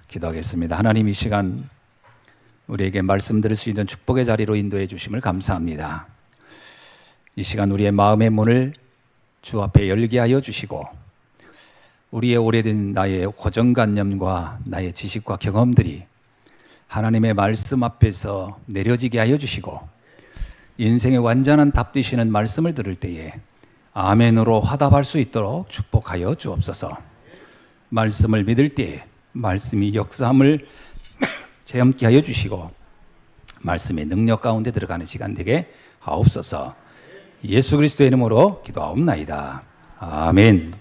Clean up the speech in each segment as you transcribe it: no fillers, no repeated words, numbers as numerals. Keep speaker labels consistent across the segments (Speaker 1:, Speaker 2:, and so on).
Speaker 1: 기도하겠습니다. 하나님, 이 시간 우리에게 말씀 들을 수 있는 축복의 자리로 인도해 주심을 감사합니다. 이 시간 우리의 마음의 문을 주 앞에 열게 하여 주시고, 우리의 오래된 나의 고정관념과 나의 지식과 경험들이 하나님의 말씀 앞에서 내려지게 하여 주시고, 인생의 완전한 답 되시는 말씀을 들을 때에 아멘으로 화답할 수 있도록 축복하여 주옵소서. 말씀을 믿을 때에 말씀이 역사함을 체험케 하여 주시고, 말씀의 능력 가운데 들어가는 시간 되게 하옵소서. 예수 그리스도의 이름으로 기도하옵나이다. 아멘.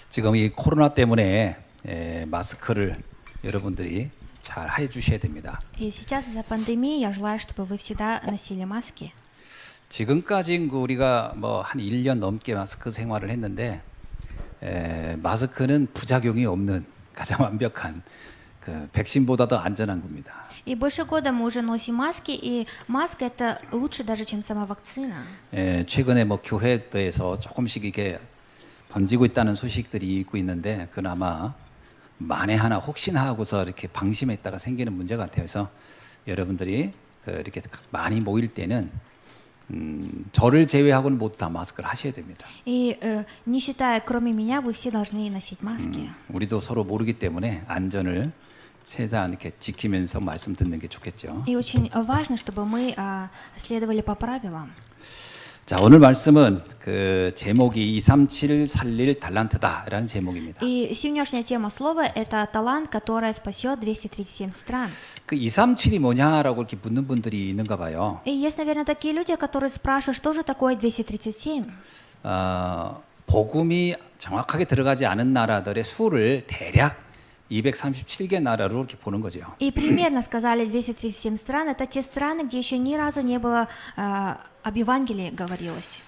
Speaker 1: 지금 이 코로나 때문에 마스크를 여러분들이 잘 해주셔야 됩니다.
Speaker 2: И сейчас из-за пандемии я желаю, чтобы вы всегда носили маски.
Speaker 1: 지금까지 우리가 뭐 한 1년 넘게 마스크 생활을 했는데, 마스크는 부작용이 없는 가장 완벽한 그 백신보다 더 안전한 겁니다.
Speaker 2: И больше года мы уже носим маски, и маска это лучше даже, чем сама вакцина.
Speaker 1: 최근에 뭐 교회에서 조금씩 이게 번지고 있다는 소식들이 있고 있는데, 그나마 만에 하나 혹시나 하고서 이렇게 방심했다가 생기는 문제 같아요. 그래서 여러분들이 이렇게 많이 모일 때는 저를 제외하고는 모두 다 마스크를 하셔야 됩니다.
Speaker 2: И не считая, кроме меня, вы все должны носить маски.
Speaker 1: 우리도 서로 모르기 때문에 안전을 최대한 이렇게 지키면서 말씀 듣는 게 좋겠죠.
Speaker 2: И очень важно, чтобы мы следовали по правилам.
Speaker 1: 자, 오늘 말씀은 그 제목이 237 살릴 달란트다라는 제목입니다.
Speaker 2: И сегодняшняя тема слова это талант, который спасет 237 стран.
Speaker 1: 그 237이 뭐냐라고 이렇게 묻는 분들이 있는가 봐요.
Speaker 2: И есть, наверное, такие люди, которые спрашивают, что же такое 237?
Speaker 1: 복음이 정확하게 들어가지 않은 나라들의 수를 대략 237개 나라로 이렇게 보는 거죠.
Speaker 2: И примерно сказали 237 стран, это те страны, где еще ни разу не было об Евангелии говорилось.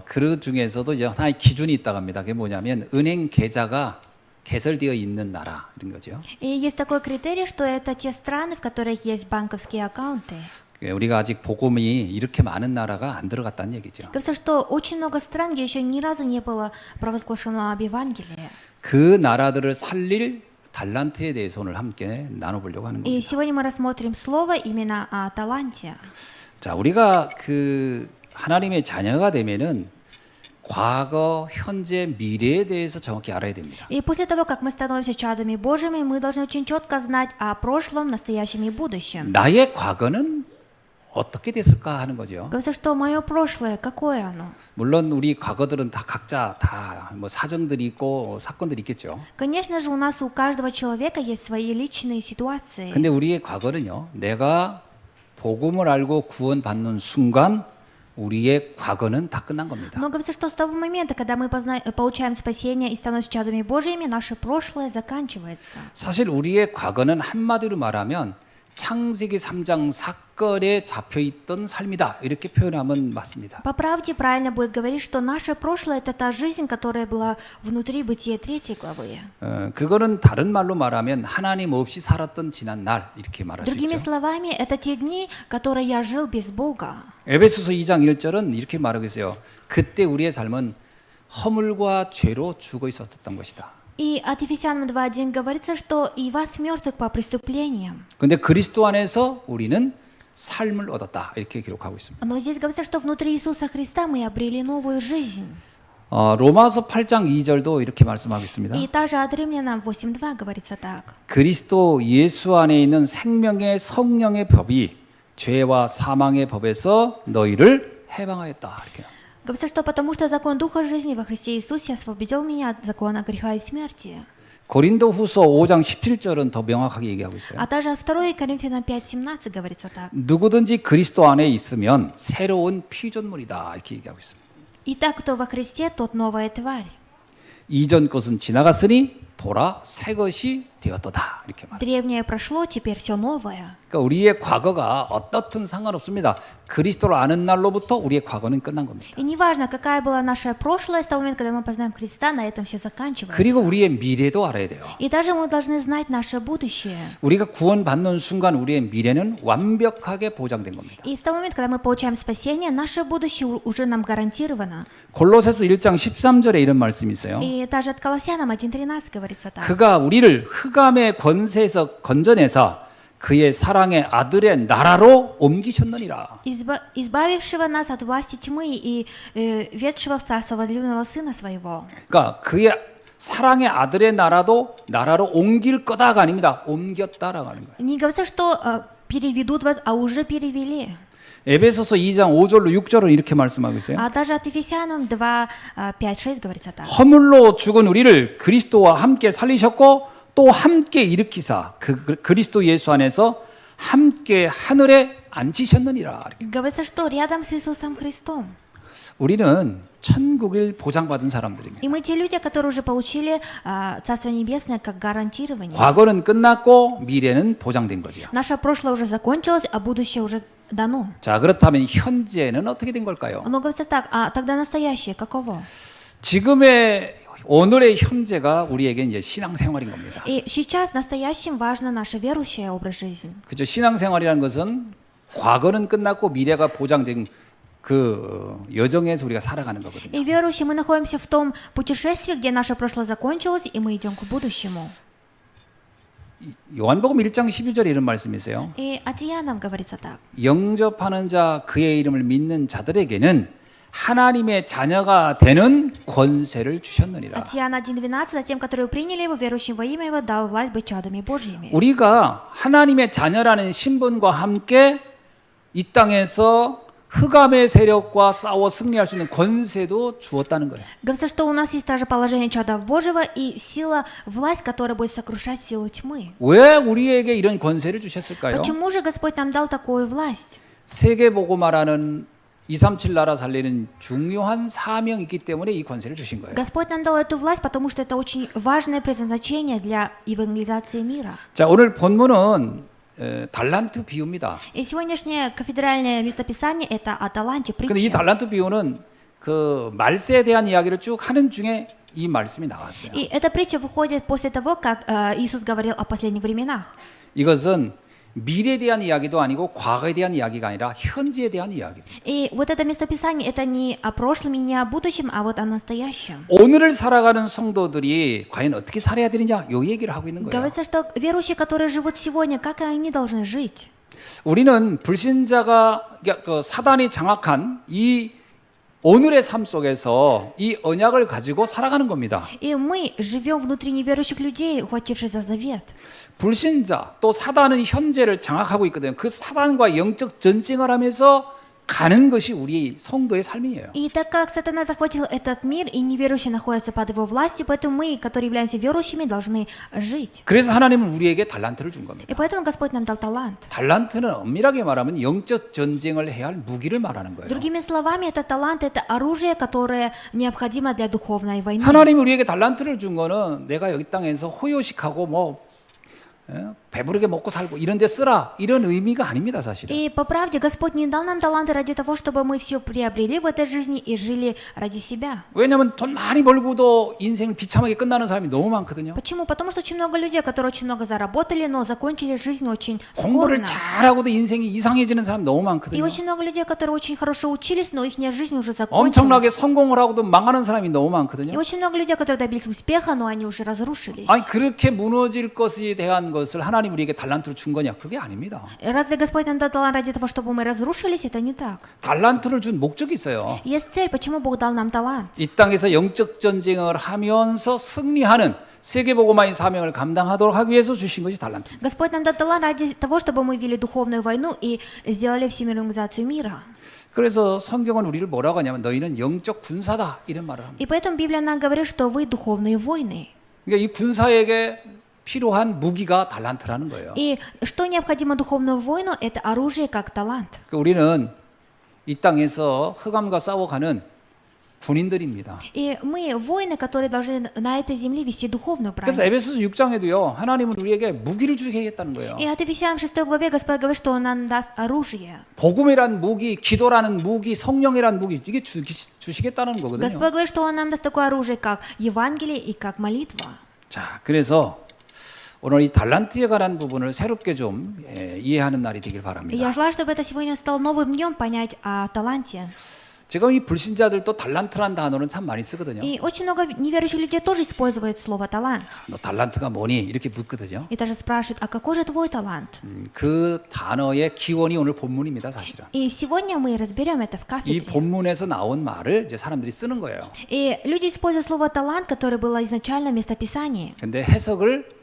Speaker 1: 그 중에서도 이제 하나의 기준이 있다고 합니다. 그게 뭐냐면 은행 계좌가 개설되어 있는 나라 이런 거죠.
Speaker 2: И есть такой критерий, что это те страны, в которых есть банковские аккаунты.
Speaker 1: 우리가 아직 복음이 이렇게 많은 나라가 안 들어갔다는 얘기죠.
Speaker 2: Говорится, что очень много стран, где еще ни разу не было провозглашено об Евангелии.
Speaker 1: 그 나라들을 살릴 달란트에 대해서 오늘 함께 나눠보려고 하는
Speaker 2: И
Speaker 1: 겁니다.
Speaker 2: сегодня мы рассмотрим слово именно о таланте.
Speaker 1: 자, 우리가 그 하나님의 자녀가 되면은 과거, 현재, 미래에 대해서 정확히 알아야 됩니다.
Speaker 2: И после того, как мы становимся чадами Божьими, мы должны очень четко знать о прошлом, настоящем и будущем.
Speaker 1: 나의 과거는 어떻게 됐을까 하는 거죠.
Speaker 2: Говорится, что мое прошлое, какое оно?
Speaker 1: 물론 우리 과거들은 다 각자 다 뭐 사정들이 있고 사건들이 있겠죠.
Speaker 2: Конечно же, у каждого человека есть свои личные ситуации.
Speaker 1: 근데 우리의 과거는요, 내가 복음을 알고 구원받는 순간 우리의 과거는 다 끝난 겁니다.
Speaker 2: Но говорится, что с того момента, когда мы получаем спасение и становимся чадами Божьими, наше прошлое заканчивается.
Speaker 1: 사실 우리의 과거는 한마디로 말하면 창세기 3장 사건에 잡혀있던 삶이다, 이렇게 표현하면 맞습니다.
Speaker 2: По правде, правильно будет говорить, что наше прошлое – это та жизнь, которая была внутри Бытия 3 главы.
Speaker 1: 그거는 다른 말로 말하면 하나님 없이 살았던 지난 날, 이렇게 말할 수
Speaker 2: Другими
Speaker 1: 있죠.
Speaker 2: словами, это те дни, которые я жил без Бога.
Speaker 1: 에베소서 2장 1절은 이렇게 말하고 있어요. 그때 우리의 삶은 허물과 죄로 죽어 있었던 것이다.
Speaker 2: И от Ефесянам 2:1 говорится, что и вас мертвых по преступлениям.
Speaker 1: 근데 그리스도 안에서 우리는 삶을 얻었다, 이렇게 기록하고 있습니다.
Speaker 2: Но здесь говорится, что внутри Иисуса Христа мы обрели новую жизнь.
Speaker 1: 로마서 8장 2절도 이렇게 말씀하고 있습니다.
Speaker 2: И также от Римлянам 8:2 говорится так.
Speaker 1: 그리스도 예수 안에 있는 생명의 성령의 법이 죄와 사망의 법에서 너희를 해방하였다, 이렇게.
Speaker 2: Говорится, что потому что закон Духа жизни во Христе Иисусе освободил меня от закона греха и смерти.
Speaker 1: 고린도후서 5장 17절은 더 명확하게 얘기하고 있어요.
Speaker 2: А также 2 Коринфянам 5:17 говорится так.
Speaker 1: 누구든지 그리스도 안에 있으면 새로운 피조물이다, 이렇게 얘기하고 있습니다.
Speaker 2: Итак, кто во Христе, тот новая тварь.
Speaker 1: 이전 것은 지나갔으니 보라 새 것이 되었도다 이렇게 말합니다.
Speaker 2: Древнее прошло, теперь все новое.
Speaker 1: 그러니까 우리의 과거가 어떻든 상관없습니다. 그리스도를 아는 날로부터 우리의 과거는 끝난 겁니다.
Speaker 2: И неважно, какая была наше прошлое, с того момента, когда мы познаем Христа, на этом все заканчивается.
Speaker 1: 그리고 우리의 미래도 알아야 돼요.
Speaker 2: И также мы должны знать наше будущее.
Speaker 1: 우리가 구원받는 순간 우리의 미래는 완벽하게 보장된 겁니다.
Speaker 2: И с того момента, когда мы получаем спасение, наше будущее уже нам гарантировано.
Speaker 1: 골로새서 1장 13절에 이런 말씀이 있어요.
Speaker 2: И также от Колоссянам 1:13 говорится так.
Speaker 1: 그가 우리를 흑암의 권세에서 건져내사 그의 사랑의 아들의 나라로 옮기셨느니라.
Speaker 2: Избавившего нас от власти тьмы и ведшего в царство возлюбленного Сына Своего.
Speaker 1: 그러니까 그의 사랑의 아들의 나라로 옮길 거다가 아닙니다. 옮겼다라고 하는 거예요.
Speaker 2: Не говорится, что переведут вас, а уже перевели.
Speaker 1: 에베소서 2장 5절로 6절은 이렇게 말씀하고 있어요.
Speaker 2: А даже от Ефесянам 2, 5, 6 говорится так.
Speaker 1: 허물로 죽은 우리를 그리스도와 함께 살리셨고 또 함께 일으키사 그리스도 예수 안에서 함께 하늘에 앉히셨느니라.
Speaker 2: Говорится, что рядом с Иисусом Христом.
Speaker 1: 우리는 천국을 보장받은 사람들입니다.
Speaker 2: И мы те люди, которые уже получили Царство Небесное как гарантирование.
Speaker 1: 과거는 끝났고 미래는 보장된 거죠.
Speaker 2: Наше прошлое уже закончилось, а будущее уже дано.
Speaker 1: 자, 그렇다면 현재는 어떻게 된 걸까요?
Speaker 2: Но говорится так, а тогда настоящее каково?
Speaker 1: 오늘의 현재가 우리에게 이제 신앙생활인 겁니다.
Speaker 2: И сейчас в настоящем важно наше верующее образ жизни.
Speaker 1: 그죠? 신앙생활이라는 것은 과거는 끝났고 미래가 보장된 그 여정에서 우리가 살아가는 거거든요.
Speaker 2: И верующие мы находимся в том путешествии, где наше прошлое закончилось, и мы идем к будущему.
Speaker 1: 요한복음 1장 12절에 이런 말씀이 있어요.
Speaker 2: И от Иоаннам говорится так.
Speaker 1: 영접하는 자 그의 이름을 믿는 자들에게는 하나님의 자녀가 되는 권세를 주셨느니라.
Speaker 2: От Иоанна 1:12, затем, которые приняли его, верующим во имя его, дал власть быть чадами Божьими.
Speaker 1: 우리가 하나님의 자녀라는 신분과 함께 이 땅에서 흑암의 세력과 싸워 승리할 수 있는 권세도 주었다는 거예요.
Speaker 2: Говорится, что у нас есть также положение чадов Божьего и сила, власть, которая будет сокрушать силу тьмы.
Speaker 1: 왜 우리에게 이런 권세를 주셨을까요?
Speaker 2: Почему же Господь нам дал такую власть?
Speaker 1: 세계복음화라는 237 나라 살리는 중요한 사명이 있기 때문에 이 권세를 주신 거예요.
Speaker 2: Господь нам дал эту власть, потому что это очень важное предназначение для евангелизации мира.
Speaker 1: 자, 오늘 본문은 달란트 비유입니다.
Speaker 2: И сегодняшнее кафедральное местописание это о таланте
Speaker 1: 근데 이
Speaker 2: притчи.
Speaker 1: 달란트 비유는 그 말세에 대한 이야기를 쭉 하는 중에 이 말씀이 나왔어요.
Speaker 2: И эта притча выходит после того, как Иисус говорил о последних временах.
Speaker 1: 이것은 미래에 대한 이야기도 아니고 과거에 대한 이야기가 아니라 현재에 대한 이야기입니다.
Speaker 2: И вот это местописание это не о прошлом и не о будущем, а вот о настоящем.
Speaker 1: 오늘을 살아가는 성도들이 과연 어떻게 살아야 되느냐 이 얘기를 하고 있는 거예요.
Speaker 2: Говорится, что верующие, которые живут сегодня, как они должны жить?
Speaker 1: 우리는 불신자가 그 사단이 장악한 이 오늘의 삶 속에서 이 언약을 가지고 살아가는 겁니다.
Speaker 2: И мы живем внутри неверующих людей, ухватившись за завет.
Speaker 1: 불신자 또 사단은 현재를 장악하고 있거든요. 그 사단과 영적 전쟁을 하면서 가는 것이 우리 성도의 삶이에요.
Speaker 2: И так как сатана захватил этот мир, и неверующие находятся под его властью, поэтому мы, которые являемся верующими, должны жить.
Speaker 1: 그래서 하나님은 우리에게 달란트를 준 겁니다.
Speaker 2: И поэтому Господь нам дал талант.
Speaker 1: 달란트는 엄밀하게 말하면 영적 전쟁을 해야 할 무기를 말하는 거예요.
Speaker 2: Другими словами, это талант, это оружие, которое необходимо для духовной войны.
Speaker 1: 하나님이 우리에게 달란트를 준 거는 내가 여기 땅에서 호요식하고 뭐 배부르게 먹고 살고 이런 데 쓰라 이런 의미가 아닙니다, 사실은.
Speaker 2: И по правде Господь не дал нам таланты ради того, чтобы мы все приобрели в этой жизни и жили ради себя.
Speaker 1: 왜냐하면 돈 많이 벌고도 인생을 비참하게 끝나는 사람이 너무 많거든요.
Speaker 2: Почему? Потому что очень много людей, которые очень много заработали, но закончили жизнь очень
Speaker 1: 공부를
Speaker 2: скорбно.
Speaker 1: 잘하고도 인생이 이상해지는 사람 너무
Speaker 2: И
Speaker 1: 많거든요.
Speaker 2: очень много людей, которые очень хорошо учились, но их жизнь уже
Speaker 1: 엄청나게
Speaker 2: закончилась.
Speaker 1: 성공을 하고도 망하는 사람이 너무
Speaker 2: И
Speaker 1: 많거든요.
Speaker 2: очень много людей, которые добились успеха, но они уже разрушились.
Speaker 1: 아니 그렇게 무너질 것에 대한 것을 하나님 우리에게 달란트로 준 거냐? 그게 아닙니다.
Speaker 2: Разве Господь нам дал талант ради того, чтобы мы разрушились? Это не так.
Speaker 1: 달란트를 준 목적이 있어요.
Speaker 2: Есть цель, почему Бог дал нам талант.
Speaker 1: 이 땅에서 영적 전쟁을 하면서 승리하는 세계복음화의 사명을 감당하도록 하기 위해서 주신 것이 달란트.
Speaker 2: Господь нам дал талант ради того, чтобы мы вели духовную войну и сделали всемирную организацию мира.
Speaker 1: 그래서 성경은 우리를 뭐라고 하냐면 너희는 영적 군사다 이런 말을 합니다.
Speaker 2: И поэтому Библия нам говорит, что вы духовные войны.
Speaker 1: 그러니까 이 군사에게 필요한 무기가 달란트라는 거예요.
Speaker 2: И что необходимо духовному воину, это оружие как талант.
Speaker 1: 우리는 이 땅에서 흑암과 싸워가는 군인들입니다.
Speaker 2: И мы воины, которые должны на этой земле вести духовную
Speaker 1: 그래서
Speaker 2: броню.
Speaker 1: 에베소서 6장에도요. 하나님은 우리에게 무기를 주시겠다는 거예요.
Speaker 2: И от Ефесянам 6 главе Господь говорит, что Он нам даст оружие.
Speaker 1: 복음이란 무기, 기도라는 무기, 성령이란 무기 이게 주시겠다는 거거든요.
Speaker 2: Господь говорит, что Он нам даст такое оружие, как Евангелие и как молитва.
Speaker 1: 자, 그래서 오늘 이 달란트에 관한 부분을 새롭게 좀 이해하는 날이 되길
Speaker 2: И
Speaker 1: 바랍니다.
Speaker 2: я желаю, чтобы это сегодня стал новым днем понять о таланте.
Speaker 1: 지금 이 불신자들도 달란트란 단어는 참 많이 쓰거든요.
Speaker 2: И очень много неверующих людей тоже используют слово талант.
Speaker 1: 너 달란트가 뭐니? 이렇게 묻거든요.
Speaker 2: И даже спрашивают, а какой же твой талант?
Speaker 1: 그 단어의 기원이 오늘 본문입니다, 사실은.
Speaker 2: И сегодня мы разберем это в
Speaker 1: 이
Speaker 2: кафедре.
Speaker 1: 본문에서 나온 말을 이제 사람들이 쓰는 거예요.
Speaker 2: И люди используют слово талант, которое было изначально в местописании.
Speaker 1: 근데 해석을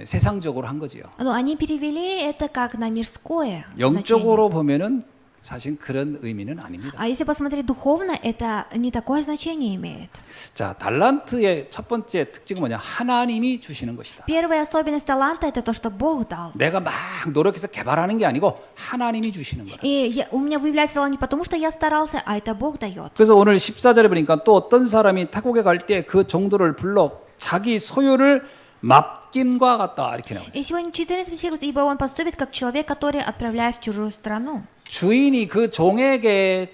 Speaker 1: 세상적으로 한 거지요.
Speaker 2: Но они перевели это как на мирское значение.
Speaker 1: 영적으로 보면은 사실 그런 의미는 아닙니다.
Speaker 2: А если посмотреть духовно, это не такое значение имеет.
Speaker 1: 자, 달란트의 첫 번째 특징은 뭐냐? 하나님이 주시는 것이다.
Speaker 2: Первая особенность таланта – это то, что Бог дал.
Speaker 1: 내가 막 노력해서 개발하는 게 아니고 하나님이 주시는 거라.
Speaker 2: И у меня выявляется талант не потому, что я старался, а это Бог дает.
Speaker 1: 그래서 오늘 14절에 보니까 또 어떤 사람이 타국에 갈 때 그 종도를 불러 자기 소유를 맡김과 같다 이렇게 나오죠.
Speaker 2: И сегодня 14 стих, ибо он поступит как человек, который отправляет в чужую страну.
Speaker 1: 주인이 그 종에게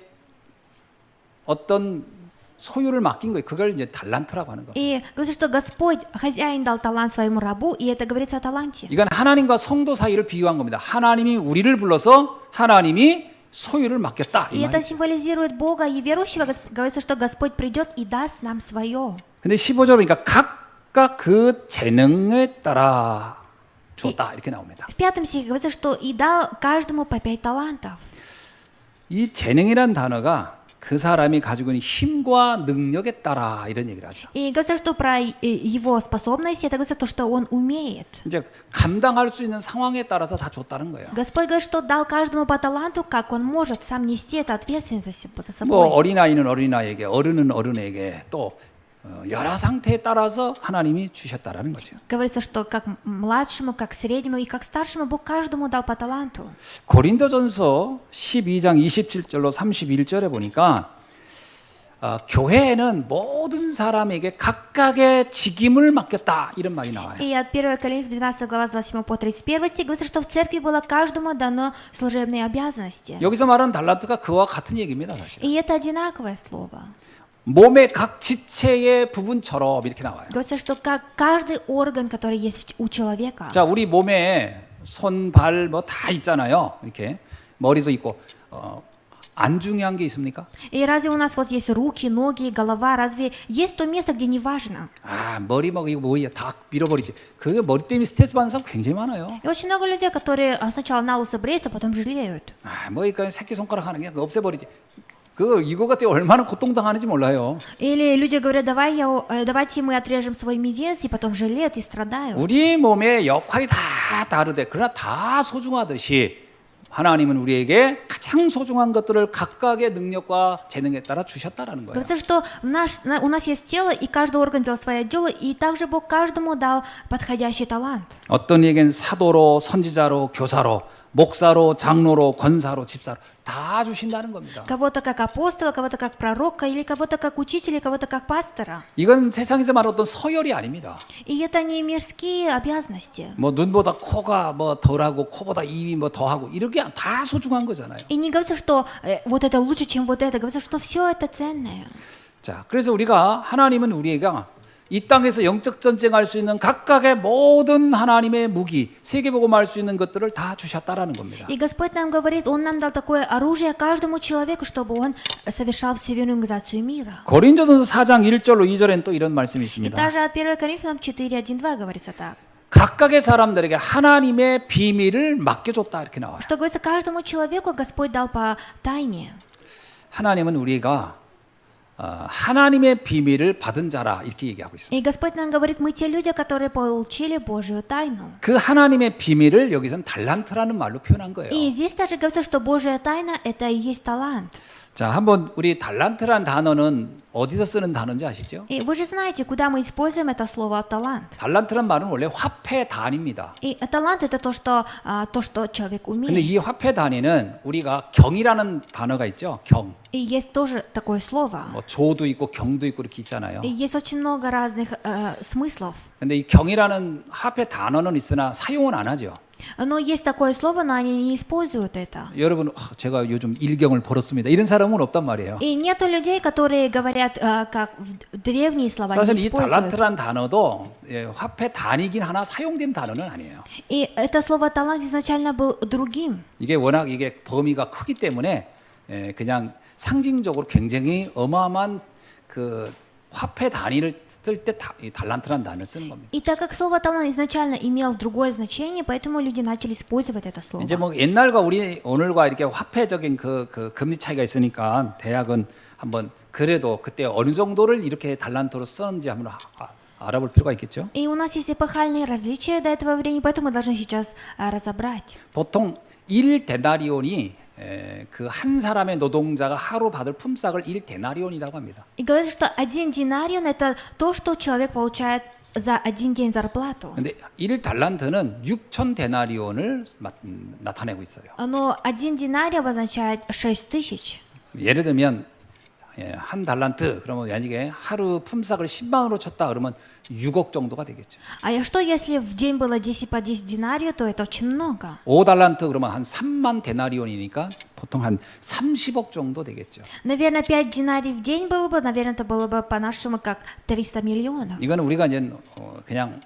Speaker 1: 어떤 소유를 맡긴 거예요. 그걸 이제 달란트라고 하는 거예요.
Speaker 2: И говорится, что Господь, хозяин дал талант своему рабу, и это говорится о таланте.
Speaker 1: 이건 하나님과 성도 사이를 비유한 겁니다. 하나님이 우리를 불러서 하나님이 소유를 맡겼다.
Speaker 2: И
Speaker 1: 이
Speaker 2: это
Speaker 1: 말이죠.
Speaker 2: символизирует Бога и верующего. Говорится, что Господь придет и даст нам свое.
Speaker 1: 근데 15절 보니까 각각 그 재능에 따라 줬다 이렇게 나옵니다.
Speaker 2: В 5 стихе говорится, что и дал каждому по 5 талантов.
Speaker 1: 이 재능이란 단어가 그 사람이 가지고 있는 힘과 능력에 따라 이런 얘기를 하죠.
Speaker 2: И говорится, что про его способности, это говорится то, что он умеет.
Speaker 1: 이제 감당할 수 있는 상황에 따라서 다 줬다는 거예요.
Speaker 2: Господь говорит, что дал каждому по таланту, как он может сам нести эту ответственность за
Speaker 1: 뭐
Speaker 2: собой.
Speaker 1: 어린아이는 어린아이에게, 어른은 어른에게 또 열화 상태에 따라서 하나님이 주셨다라는 거죠.
Speaker 2: Говорится, что как младшему, как среднему и как старшему Бог каждому дал по таланту.
Speaker 1: 고린도전서 12장 27절로 31절에 보니까 교회에는 모든 사람에게 각각의 직임을 맡겼다 이런 말이 나와요.
Speaker 2: И от 1 Коринфянам 12 глава с 28 по 31 стих говорится, что в церкви было каждому дано служебные обязанности.
Speaker 1: 여기서 말하는 달란트가 그와 같은 얘기입니다, 사실.
Speaker 2: И это одинаковое слово.
Speaker 1: 몸의 각 지체의 부분처럼 이렇게 나와요.
Speaker 2: Говорится, что как каждый орган, который есть у человека.
Speaker 1: 자, 우리 몸에 손, 발 뭐 다 있잖아요. 이렇게 머리도 있고 안 중요한 게 있습니까?
Speaker 2: И разве у нас вот есть руки, ноги, голова? Разве есть то место, где не важно?
Speaker 1: 아, 머리 뭐 이거 뭐야 다 밀어버리지. 그게 머리 때문에 스트레스 받는 사람 굉장히 많아요.
Speaker 2: И очень много людей, которые сначала на лысо бреются, потом жалеют.
Speaker 1: 아, 뭐 그러니까 새끼 손가락 하는 게 없애버리지. 이거 같은 얼마나 고통당하는지 몰라요.
Speaker 2: Или люди говорят, давайте мы отрежем свой мизинец, и потом жалеют и страдают.
Speaker 1: 우리 몸의 역할이 다 다르대. 그러나 다 소중하듯이 하나님은 우리에게 가장 소중한 것들을 각각의 능력과 재능에 따라 주셨다라는 거예요.
Speaker 2: Говорится, что у нас есть тело, и каждый орган делал свое дело, и также Бог каждому дал подходящий талант.
Speaker 1: 어떤 이에겐 사도로, 선지자로, 교사로, 목사로, 장로로, 권사로, 집사로 다 주신다는 겁니다.
Speaker 2: Кого-то как апостола, кого-то как пророка, или кого-то как учителя, кого-то как пастора.
Speaker 1: 이건 세상에서 말하는 어떤 서열이 아닙니다.
Speaker 2: И это не мирские обязанности.
Speaker 1: 뭐 눈보다 코가 뭐 덜하고 코보다 입이 뭐 더하고 이렇게 다 소중한 거잖아요.
Speaker 2: И не говорится, что вот это лучше, чем вот это. Говорится, что все это ценное.
Speaker 1: 자, 그래서 우리가 하나님은 우리가 이 땅에서 영적 전쟁할 수 있는 각각의 모든 하나님의 무기, 세계복음할 수 있는 것들을 다 주셨다라는 겁니다.
Speaker 2: И Господь нам говорит, Он нам дал такое оружие каждому человеку, чтобы он совершал всемирную организацию мира.
Speaker 1: 고린도전서 4장 1절로 2절에는 또 이런 말씀이
Speaker 2: И
Speaker 1: 있습니다.
Speaker 2: также от 1 Коринфянам 4:1-2 говорится так,
Speaker 1: 각각의 사람들에게 하나님의 비밀을 맡겨줬다 이렇게 나와요.
Speaker 2: что говорится, каждому человеку Господь дал по тайне.
Speaker 1: 하나님은 우리가 하나님의 비밀을 받은 자라 이렇게 얘기하고 있어요.
Speaker 2: И Господь нам говорит, мы те люди, которые получили Божью тайну.
Speaker 1: 그 하나님의 비밀을 여기서는 달란트라는 말로 표현한 거예요.
Speaker 2: И здесь также говорится, что Божья тайна – это и есть талант.
Speaker 1: 자, 한번 우리 달란트란 단어는 어디서 쓰는 단어인지 아시죠?
Speaker 2: И вы же знаете, куда мы используем это слово талант.
Speaker 1: 달란트란 말은 원래 화폐 단위입니다.
Speaker 2: И талант это то, что человек
Speaker 1: 근데
Speaker 2: умеет.
Speaker 1: 이 화폐 단위는 우리가 경이라는 단어가 있죠. 경.
Speaker 2: И есть тоже такое слово.
Speaker 1: 뭐 조도 있고 경도 있고 이렇게 있잖아요.
Speaker 2: И есть очень много разных смыслов.
Speaker 1: 근데 이 경이라는 화폐 단어는 있으나 사용은 안 하죠.
Speaker 2: Но есть такое слово, но они не используют это.
Speaker 1: 여러분, 제가 요즘 일경을 벌었습니다. 이런 사람은 없단 말이에요.
Speaker 2: И нету людей, которые говорят, как древние слова,
Speaker 1: 사실
Speaker 2: не
Speaker 1: 이
Speaker 2: используют.
Speaker 1: 달란트란 단어도 화폐 단위긴 하나 사용된 단어는 아니에요.
Speaker 2: И это слово талант изначально был другим.
Speaker 1: 이게 워낙 이게 범위가 크기 때문에 그냥 상징적으로 굉장히 어마어마한 그 화폐 단위를 쓸 때 달란트란 단어를 쓰는 겁니다.
Speaker 2: И так как слово талант изначально имел другое значение, поэтому люди начали использовать это слово.
Speaker 1: 이제 뭐 옛날과 우리 오늘과 이렇게 화폐적인 그 금리 차이가 있으니까 대학은 한번 그래도 그때 어느 정도를 이렇게 달란트로 썼는지 한번 알아볼 필요가 있겠죠.
Speaker 2: И у нас есть эпохальные различия до этого времени, поэтому мы должны сейчас разобрать.
Speaker 1: 보통 1데나리온이 그 한 사람의 노동자가 하루 받을 품삯을 1데나리온이라고 합니다.
Speaker 2: И говорится, что 1 динарион это то, что человек получает за 1 день зарплату.
Speaker 1: 근데 1달란트는 6,000데나리온을 나타내고 있어요.
Speaker 2: Но 1 динарий обозначает 6000.
Speaker 1: 예를 들면 한 달란트 그러면 만약에 하루 품삯을 10만 원으로 쳤다 그러면 6억 정도가 되겠죠.
Speaker 2: А что если в день было 10 по 10 динариев, то это очень много.
Speaker 1: 5달란트 그러면 한 3만 데나리온이니까 보통 한 30억 정도 되겠죠.
Speaker 2: Наверное, 5 динариев в день было бы, наверное, это было бы по-нашему как 300 миллионов.
Speaker 1: 이거는 우리가 이제 그냥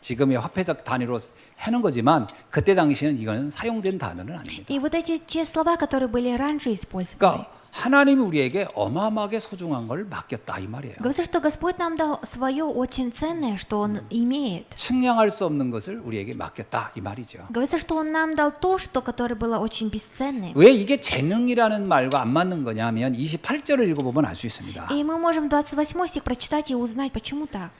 Speaker 1: 지금의 화폐적 단위로 해놓은 거지만 그때 당시에는 이거는 사용된 단어는 아닙니다.
Speaker 2: И вот эти те слова, которые были раньше использованы.
Speaker 1: 그러니까 하나님이 우리에게 어마어마하게 소중한 걸 맡겼다 이 말이에요.
Speaker 2: Говорится, что Господь нам дал свое очень ценное, что Он имеет.
Speaker 1: 측량할 수 없는 것을 우리에게 맡겼다 이 말이죠.
Speaker 2: Говорится, что Он нам дал то, которое было очень бесценным.
Speaker 1: 왜 이게 재능이라는 말과 안 맞는 거냐면 28절을 읽어보면 알 수 있습니다.
Speaker 2: И мы можем 28 стих прочитать и узнать, почему так.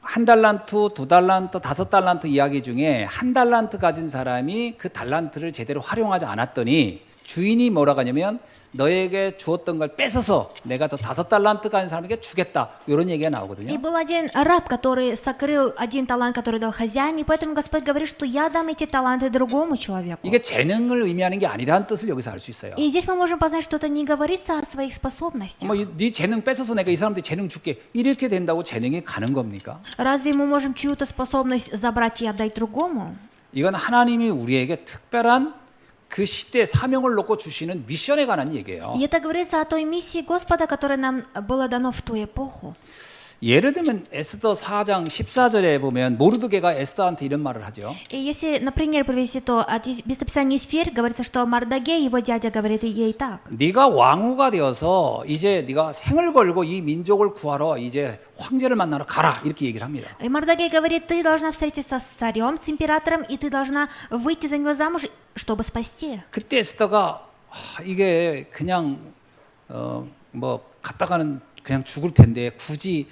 Speaker 1: 한 달란트, 두 달란트, 다섯 달란트 이야기 중에 한 달란트 가진 사람이 그 달란트를 제대로 활용하지 않았더니 주인이 뭐라고 하냐면 너에게 주었던 걸 뺏어서 내가 저 5달란트 가진 사람에게 주겠다 이런 얘기가
Speaker 2: И
Speaker 1: 나오거든요.
Speaker 2: был один раб, который сокрыл 1 талант, который дал хозяин, и поэтому Господь говорит, что я дам эти таланты другому человеку.
Speaker 1: 이게 재능을 의미하는 게 아니라는 뜻을 여기서 알 수 있어요.
Speaker 2: И здесь мы можем познать, что это не говорится о своих способностях.
Speaker 1: 뭐 네 재능 뺏어서 내가 이 사람한테 재능 줄게 이렇게 된다고 재능이 가는 겁니까?
Speaker 2: Разве мы можем чью-то способность забрать и отдать другому?
Speaker 1: 이건 하나님이 우리에게 특별한 그 시대 사명을 놓고 주시는 미션에 관한 얘기예요.
Speaker 2: И это говорится о той миссии Господа, которая нам было дано в ту эпоху.
Speaker 1: 예를 들면 에스더 4장 14절에 보면 모르드게가 에스더한테 이런 말을 하죠.
Speaker 2: И если, например, привести то от местописания Сфер, говорится, что Мардагей, его дядя, говорит ей так.
Speaker 1: 네가 왕후가 되어서 이제 네가 생을 걸고 이 민족을 구하러 이제 황제를 만나러 가라 이렇게 얘기를 합니다.
Speaker 2: И Мардагей говорит, ты должна встретиться с царем, с императором, и ты должна выйти за него замуж, чтобы спасти.
Speaker 1: 그때 에스더가 이게 그냥 뭐 갔다가는 그냥 죽을 텐데 굳이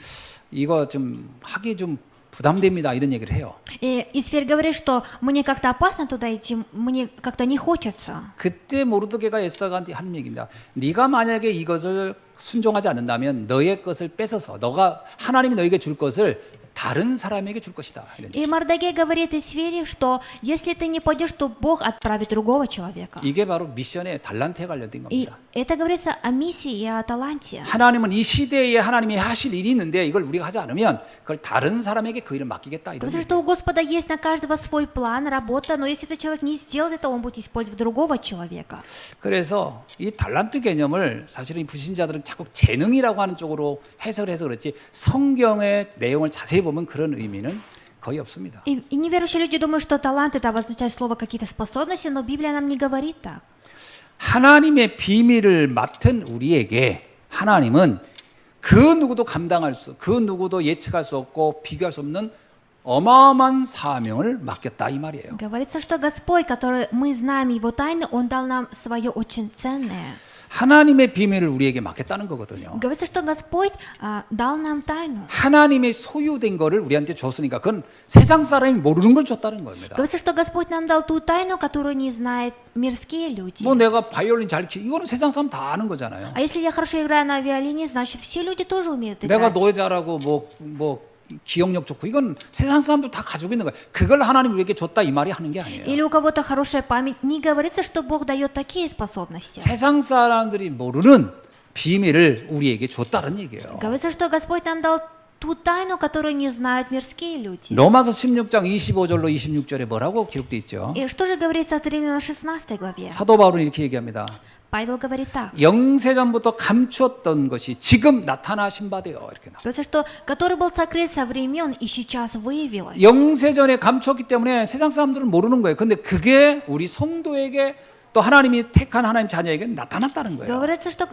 Speaker 1: 이거 좀 하기 좀 부담됩니다 이런 얘기를 해요.
Speaker 2: И Сфер говорит, что мне как-то опасно туда идти, мне как-то не хочется.
Speaker 1: 그때 모르드게가 에스더한테 하는 얘기입니다. 네가 만약에 이것을 순종하지 않는다면 너의 것을 뺏어서 너가 하나님이 너에게 줄 것을 다른 사람에게 줄 것이다. 이런
Speaker 2: И Мардагей говорит Сфере, что если ты не пойдешь, то Бог отправит другого человека.
Speaker 1: 이게 바로 미션의 달란트에 관련된
Speaker 2: И
Speaker 1: 겁니다.
Speaker 2: это говорится о миссии и о таланте.
Speaker 1: 하나님은 이 시대에 하나님이 하실 일이 있는데 이걸 우리가 하지 않으면 그걸 다른 사람에게 그 일을 맡기겠다 이런
Speaker 2: Потому
Speaker 1: 얘기예요.
Speaker 2: что у Господа есть на каждого свой план, работа, но если этот человек не сделает это, он будет использовать другого человека.
Speaker 1: 그래서 이 달란트 개념을 사실은 이 불신자들은 자꾸 재능이라고 하는 쪽으로 해석을 해서 그렇지 성경의 내용을 자세히 보면 그런 의미는 거의 없습니다.
Speaker 2: И неверующие люди думают, что талант это обозначает слово какие-то способности, но Библия нам не говорит так.
Speaker 1: 하나님의 비밀을 맡은 우리에게 하나님은 그 누구도 감당할 수, 그 누구도 예측할 수 없고 비교할 수 없는 어마어마한 사명을 맡겼다 이 말이에요.
Speaker 2: Говорится, что Господь, который мы знаем Его тайны, Он дал нам свое очень ценное.
Speaker 1: 하나님의 비밀을 우리에게 맡겼다는 거거든요.
Speaker 2: Говорится, что Господь дал нам тайну.
Speaker 1: 하나님의 소유된 거를 우리한테 줬으니까 그건 세상 사람이 모르는 걸 줬다는 겁니다.
Speaker 2: Говорится, что Господь нам дал ту тайну, которую не знают мирские люди.
Speaker 1: 뭐 내가 바이올린 잘 이거는 세상 사람 다 아는 거잖아요.
Speaker 2: А если я хорошо играю на виолине, значит все люди тоже умеют
Speaker 1: 내가
Speaker 2: играть.
Speaker 1: 노래 잘하고 뭐 기억력 좋고 이건 세상 사람도 다 가지고 있는 거예요. 그걸 하나님 우리에게 줬다 이 말이 하는 게 아니에요.
Speaker 2: Или у кого-то хорошая память. Не говорится, что Бог дает такие способности.
Speaker 1: 세상 사람들이 모르는 비밀을 우리에게 줬다는 얘기예요.
Speaker 2: Говорится, что Господь нам дал ту тайну, которую не знают мирские люди.
Speaker 1: 로마서 16장 25절로 26절에 뭐라고 기록돼 있죠?
Speaker 2: И что же говорится в Римлянам 16 главе?
Speaker 1: 사도 바울은 이렇게 얘기합니다.
Speaker 2: Павел говорит так.
Speaker 1: 영세전부터 감추었던 것이 지금 나타나신 바 되어 이렇게 나와요.
Speaker 2: Говорится, что который был сокрыт со времен и сейчас выявилось.
Speaker 1: 영세전에 감췄기 때문에 세상 사람들은 모르는 거예요. 근데 그게 우리 성도에게 또 하나님이 택한 하나님 자녀에게 나타났다는 거예요.
Speaker 2: Говорится, что